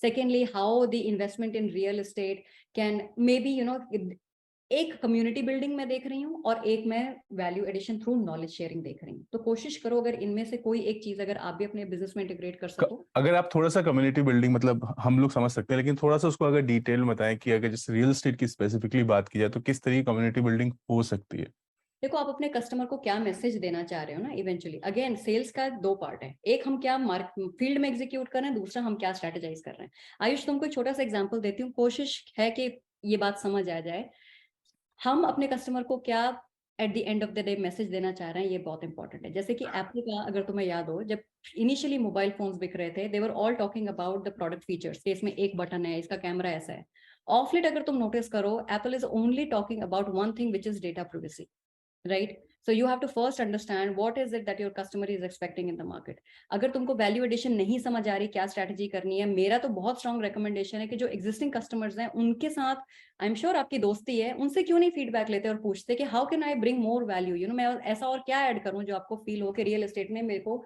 Secondly, how the investment in real estate can maybe एक community building में देख रही हूँ, और एक मैं value addition through knowledge sharing देख रही हूँ। तो कोशिश करो अगर इनमें से कोई एक चीज अगर आप भी अपने बिजनेस में इंटीग्रेट कर सको। अगर आप थोड़ा सा कम्युनिटी बिल्डिंग, मतलब हम लोग समझ सकते हैं, लेकिन थोड़ा सा उसको अगर डिटेल में बताएं कि अगर जैसे रियल एस्टेट की स्पेसिफिकली बात की जाए, तो किस तरह की कम्युनिटी बिल्डिंग हो सकती है? देखो आप अपने कस्टमर को क्या मैसेज देना चाह रहे हो ना, इवेंचुअली अगेन सेल्स का 2 पार्ट है, एक हम क्या फील्ड में एग्जीक्यूट कर रहे हैं, दूसरा हम क्या स्ट्रेटेजाइज कर रहे हैं। आयुष तुमको एक छोटा सा एग्जांपल देती हूँ। कोशिश है कि ये बात समझ आ जाए, हम अपने कस्टमर को क्या eight the end of the day message देना चाह रहे हैं, ये बहुत इंपॉर्टेंट है। जैसे कि एप्पल का अगर तुम्हें याद हो, जब इनिशियली मोबाइल फोन्स बिक रहे थे, they were all talking about the product features, कि इसमें एक बटन है, इसका कैमरा ऐसा है। ऑफ लेट अगर तुम नोटिस करो, Apple is only talking about one thing which is data privacy, right? So you have to first understand what is it that your customer is expecting in the market. अगर तुमको value addition नहीं समझ आ रही, क्या strategy करनी है, मेरा तो बहुत स्ट्रॉन्ग रिकमेंडेशन है कि जो एग्जिस्टिंग कस्टमर्स हैं उनके साथ, आई एम श्योर आपकी दोस्ती है, उनसे क्यों नहीं फीडबैक लेते और पूछते कि how can I bring more value, you know, मैं ऐसा और क्या ऐड करूं जो आपको फील हो कि रियल एस्टेट में मेरे को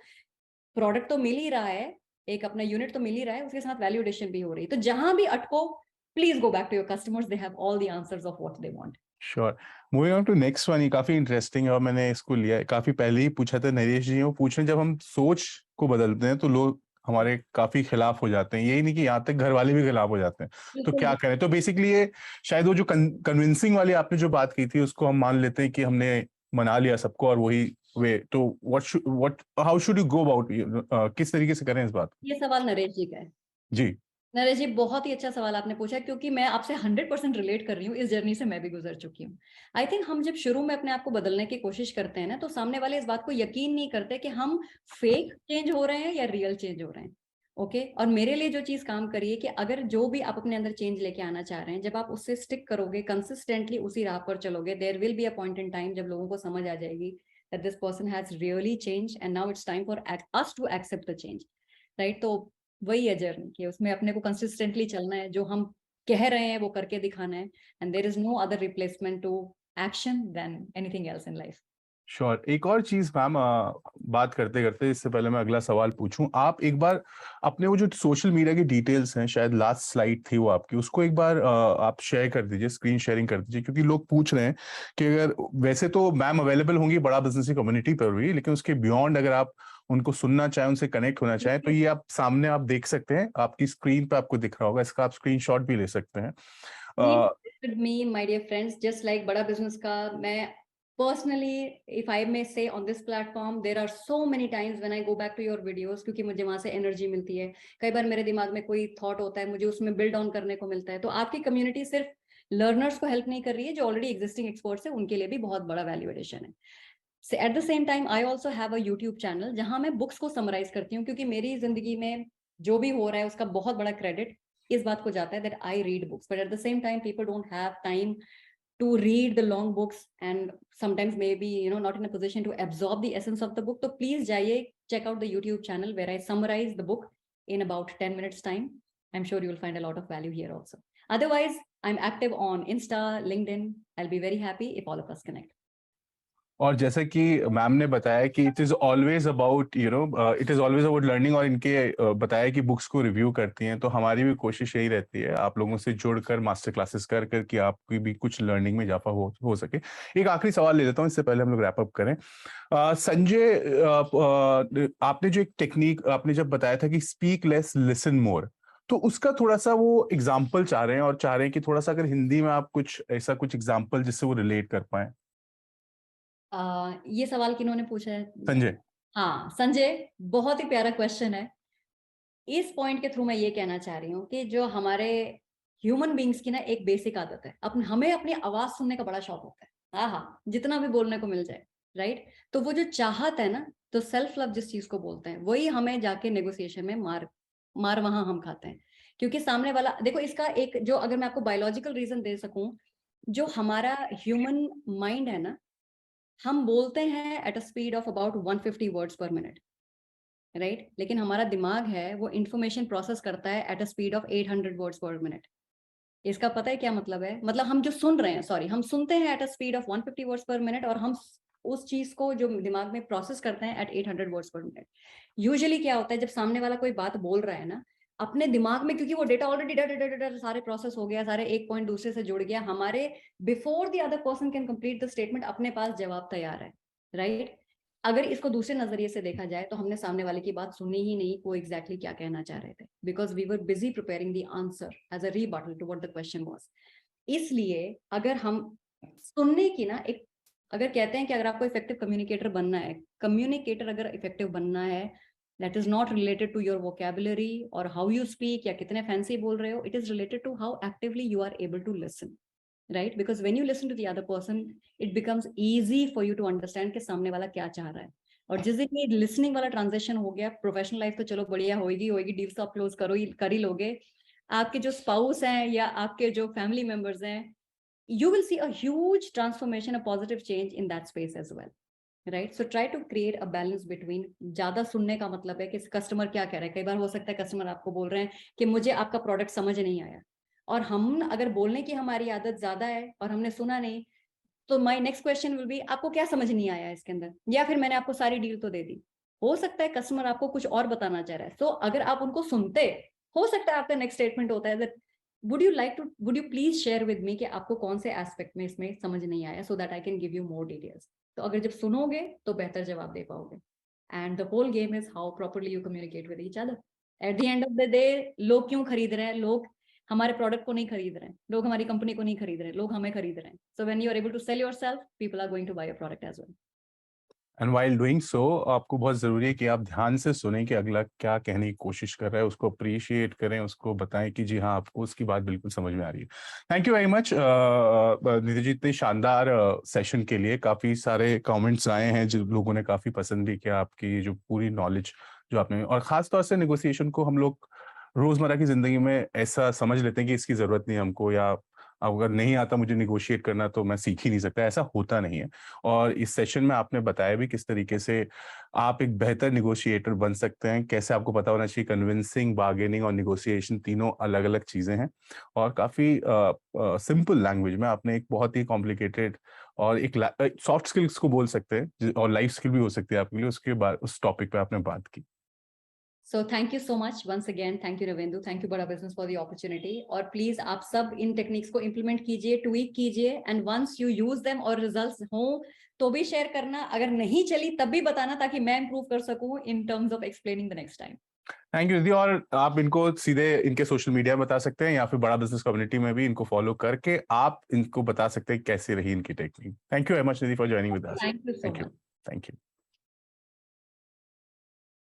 प्रोडक्ट तो मिल ही रहा है, एक अपना यूनिट तो मिल ही रहा है, उसके साथ वैल्यू एडिशन भी हो रही है। तो जहां भी अटको, please go back to your customers, they have all the answers of what they want. Sure. Moving on to next one, ये काफी इंटरेस्टिंग है और मैंने इसको लिया काफी पहले ही पूछा था नरेश जी, वो पूछ रहे हैं जब हम सोच को बदलते हैं तो लोग हमारे काफी खिलाफ हो जाते हैं, यही नहीं कि यहाँ तक घर वाले भी खिलाफ हो जाते हैं, तो बिल्कुल। क्या करें? तो बेसिकली ये शायद वो जो कन्विंसिंग वाली आपने जो बात की थी उसको हम मान लेते हैं कि हमने मना लिया सबको और वही वे, तो what how should you go about, किस तरीके से करें इस बात? ये सवाल नरेश जी का है। जी। नरेश जी, बहुत ही अच्छा सवाल आपने पूछा, क्योंकि मैं आपसे 100% रिलेट कर रही हूँ, इस जर्नी से मैं भी गुजर चुकी हूँ। आई थिंक हम जब शुरू में अपने आप को बदलने की कोशिश करते हैं ना, तो सामने वाले इस बात को यकीन नहीं करते कि हम फेक चेंज हो रहे हैं या रियल चेंज हो रहे हैं। ओके, और मेरे लिए जो चीज काम करी है कि अगर जो भी आप अपने अंदर चेंज लेके आना चाह रहे हैं, जब आप उससे स्टिक करोगे, कंसिस्टेंटली उसी राह पर चलोगे, there will be a point in time जब लोगों को समझ आ जाएगी that this person has really changed and now it's time for us to accept the change, right? तो वही है जर्नी, कि उसमें अपने को कंसिस्टेंटली चलना है, जो हम कह रहे हैं वो करके दिखाना है, and there is no other replacement to action than anything else in life. Sure. एक और चीज मैम, बात करते करते इससे पहले मैं अगला सवाल पूछूं, आप एक बार अपने वो जो सोशल मीडिया की डिटेल्स हैं, शायद लास्ट स्लाइड थी वो आपकी, उसको एक बार आप शेयर कर दीजिए, स्क्रीन शेयरिंग कर दीजिए, क्योंकि लोग पूछ रहे हैं कि अगर वैसे तो मैम अवेलेबल होंगी बड़ा बिजनेस की कम्युनिटी पर भी, लेकिन उसके बियॉन्ड अगर आप उनको सुनना चाहें, उनसे कनेक्ट होना चाहें, तो ये आप सामने आप देख सकते हैं, आपकी स्क्रीन पे आपको दिख रहा होगा, इसका आप स्क्रीनशॉट भी ले सकते हैं। With me, my dear friends, just like बड़ा बिजनेस का, मैं personally, if I may say on this platform, there are so many times when I go back to your videos, क्योंकि मुझे वहां से एनर्जी मिलती है। कई बार मेरे दिमाग में कोई थॉट होता है, मुझे उसमें बिल्ड ऑन करने को मिलता है। तो आपकी कम्युनिटी सिर्फ लर्नर्स को हेल्प नहीं कर रही है, जो ऑलरेडी एग्जिस्टिंग एक्सपर्ट्स है उनके लिए भी बहुत बड़ा वैल्यू एडिशन है। At the same time I also have a YouTube channel, जहां मैं बुक्स को समराइज करती हूँ, क्योंकि मेरी जिंदगी में जो भी हो रहा है उसका बहुत बड़ा क्रेडिट इस बात को जाता है that I read books, but at the same time people don't have time to read the long books and sometimes maybe not in a position to absorb the essence of the book. So please jaye, check out the YouTube channel where I summarize the book in about 10 minutes time. I'm sure you'll find a lot of value here also. Otherwise, I'm active on Insta, LinkedIn. I'll be very happy if all of us connect. और जैसे कि ma'am ने बताया कि it is always about it is always about learning, और इनके बताया कि बुक्स को रिव्यू करती हैं, तो हमारी भी कोशिश यही रहती है आप लोगों से जुड़कर मास्टर क्लासेस कर कर कि आपकी भी कुछ लर्निंग में इजाफा हो सके। एक आखिरी सवाल ले लेता हूँ इससे पहले हम लोग रैप अप करें। संजय, आपने जो एक टेक्निक आपने जब बताया था कि स्पीक लेस लिसन मोर, तो उसका थोड़ा सा वो एग्जाम्पल चाह रहे हैं, और चाह रहे हैं कि थोड़ा सा अगर हिंदी में आप कुछ ऐसा कुछ एग्जाम्पल जिससे वो रिलेट कर पाए। ये सवाल किन्होंने पूछा है? संजय। हाँ संजय, बहुत ही प्यारा क्वेश्चन है। इस पॉइंट के थ्रू मैं ये कहना चाह रही हूँ कि जो हमारे ह्यूमन बींग्स की ना एक बेसिक आदत है, हमें अपनी आवाज सुनने का बड़ा शौक होता है। हाँ, जितना भी बोलने को मिल जाए, राइट? तो वो जो चाहत है ना, तो सेल्फ लव जिस चीज को बोलते हैं, वही हमें जाके नेगोशिएशन में मार मार वहां हम खाते हैं। क्योंकि सामने वाला, देखो इसका एक जो, अगर मैं आपको बायोलॉजिकल रीजन दे सकूं, जो हमारा ह्यूमन माइंड है ना, हम बोलते हैं at a speed of about 150 words per minute, right? लेकिन हमारा दिमाग है वो इंफॉर्मेशन प्रोसेस करता है at a speed of 800 words per minute. इसका पता है क्या मतलब है? मतलब हम जो सुन रहे हैं, सॉरी, हम सुनते हैं at a speed of 150 words per minute, और हम उस चीज को जो दिमाग में प्रोसेस करते हैं at 800 words per minute. Usually क्या होता है, जब सामने वाला कोई बात बोल रहा है ना, अपने दिमाग में, क्योंकि वो डेटा ऑलरेडी सारे प्रोसेस हो गया, सारे एक पॉइंट दूसरे से जुड़ गया, हमारे before the other person can complete the statement अपने पास जवाब तैयार है, राइट? अगर इसको दूसरे नजरिए से देखा जाए तो हमने सामने वाले की बात सुनी ही नहीं, वो एग्जैक्टली क्या कहना चाह रहे थे, because we were busy preparing the answer as a rebuttal to what the question was. इसलिए अगर हम सुनने की ना एक, अगर कहते हैं कि अगर आपको इफेक्टिव कम्युनिकेटर बनना है, कम्युनिकेटर अगर इफेक्टिव बनना है, That is not related to your vocabulary or how you speak या कितने fancy बोल रहे हो. It is related to how actively you are able to listen, right? Because when you listen to the other person, it becomes easy for you to understand कि सामने वाला क्या चाह रहा है. और जिस दिन ये listening वाला transition हो गया, professional life तो चलो बढ़िया होगी, deals तो आप close कर ही लोगे. आपके जो spouse हैं या आपके जो family members हैं, you will see a huge transformation, a positive change in that space as well. Right so try to create a balance between. ज्यादा सुनने का मतलब है कि कस्टमर क्या कह रहा है. कई बार हो सकता है कस्टमर आपको बोल रहे हैं कि मुझे आपका प्रोडक्ट समझ नहीं आया, और हम अगर बोलने की हमारी आदत ज्यादा है और हमने सुना नहीं, तो my next question will be आपको क्या समझ नहीं आया इसके अंदर, या फिर मैंने आपको सारी डील तो दे दी. हो सकता है कस्टमर आपको कुछ और बताना चाह रहा है. सो अगर आप उनको सुनते, हो सकता है आपका नेक्स्ट स्टेटमेंट होता है that would you please share with me कि आपको कौन से एस्पेक्ट में इसमें समझ नहीं आया, so that I can give you more details. तो अगर जब सुनोगे तो बेहतर जवाब दे पाओगे. And the whole game is how properly you communicate with each other. At the end of the day लोग क्यों खरीद रहे हैं? लोग हमारे प्रोडक्ट को नहीं खरीद रहे हैं, लोग हमारी कंपनी को नहीं खरीद रहे हैं, लोग हमें खरीद रहे हैं. So when you are able to sell yourself, people are going to buy your product as well. And while doing so आपको बहुत ज़रूरी है कि आप ध्यान से सुनें कि अगला क्या कहने की कोशिश कर रहा है, उसको अप्रिशिएट करें, उसको बताएं कि जी हाँ, आपको उसकी बात बिल्कुल समझ में आ रही है. Thank you very much Nidhi ji, इतने शानदार सेशन के लिए. काफ़ी सारे कमेंट्स आए हैं, जो लोगों ने काफ़ी पसंद भी किया आपकी जो पूरी नॉलेज जो आपने, और ख़ास तौर से नेगोशिएशन को हम लोग रोज़मर्रा की ज़िंदगी में ऐसा समझ लेते हैं कि इसकी ज़रूरत नहीं है हमको, या अगर नहीं आता मुझे निगोशिएट करना तो मैं सीख ही नहीं सकता. ऐसा होता नहीं है. और इस सेशन में आपने बताया भी किस तरीके से आप एक बेहतर निगोशिएटर बन सकते हैं, कैसे आपको पता होना चाहिए कन्विंसिंग, बार्गेनिंग और निगोशिएशन तीनों अलग-अलग चीज़ें हैं. और काफ़ी सिंपल लैंग्वेज में आपने एक बहुत ही कॉम्प्लिकेटेड और एक सॉफ्ट स्किल्स को बोल सकते हैं, और लाइफ स्किल भी हो सकती है आपके लिए, उसके बाद उस टॉपिक पे आपने बात की. So thank you so much once again. Thank you Ravendu. Thank you Bada Business for the opportunity. और please आप सब इन टेक्निक्स को implement कीजिए, tweak कीजिए, and once you use them और results हो तो भी शेयर करना. अगर नहीं चली तब भी बताना, ताकि मैं improve कर सकूं in terms of explaining the next time. Thank you दीदी. और आप इनको सीधे इनके सोशल मीडिया में बता सकते हैं, या फिर बड़ा बिजनेस कम्युनिटी में भी इनको फॉलो करके आप इनको बता सकते हैं कैसी रही इनकी technique. Thank you very much दीदी for joining with us. Thank you so much. Thank you.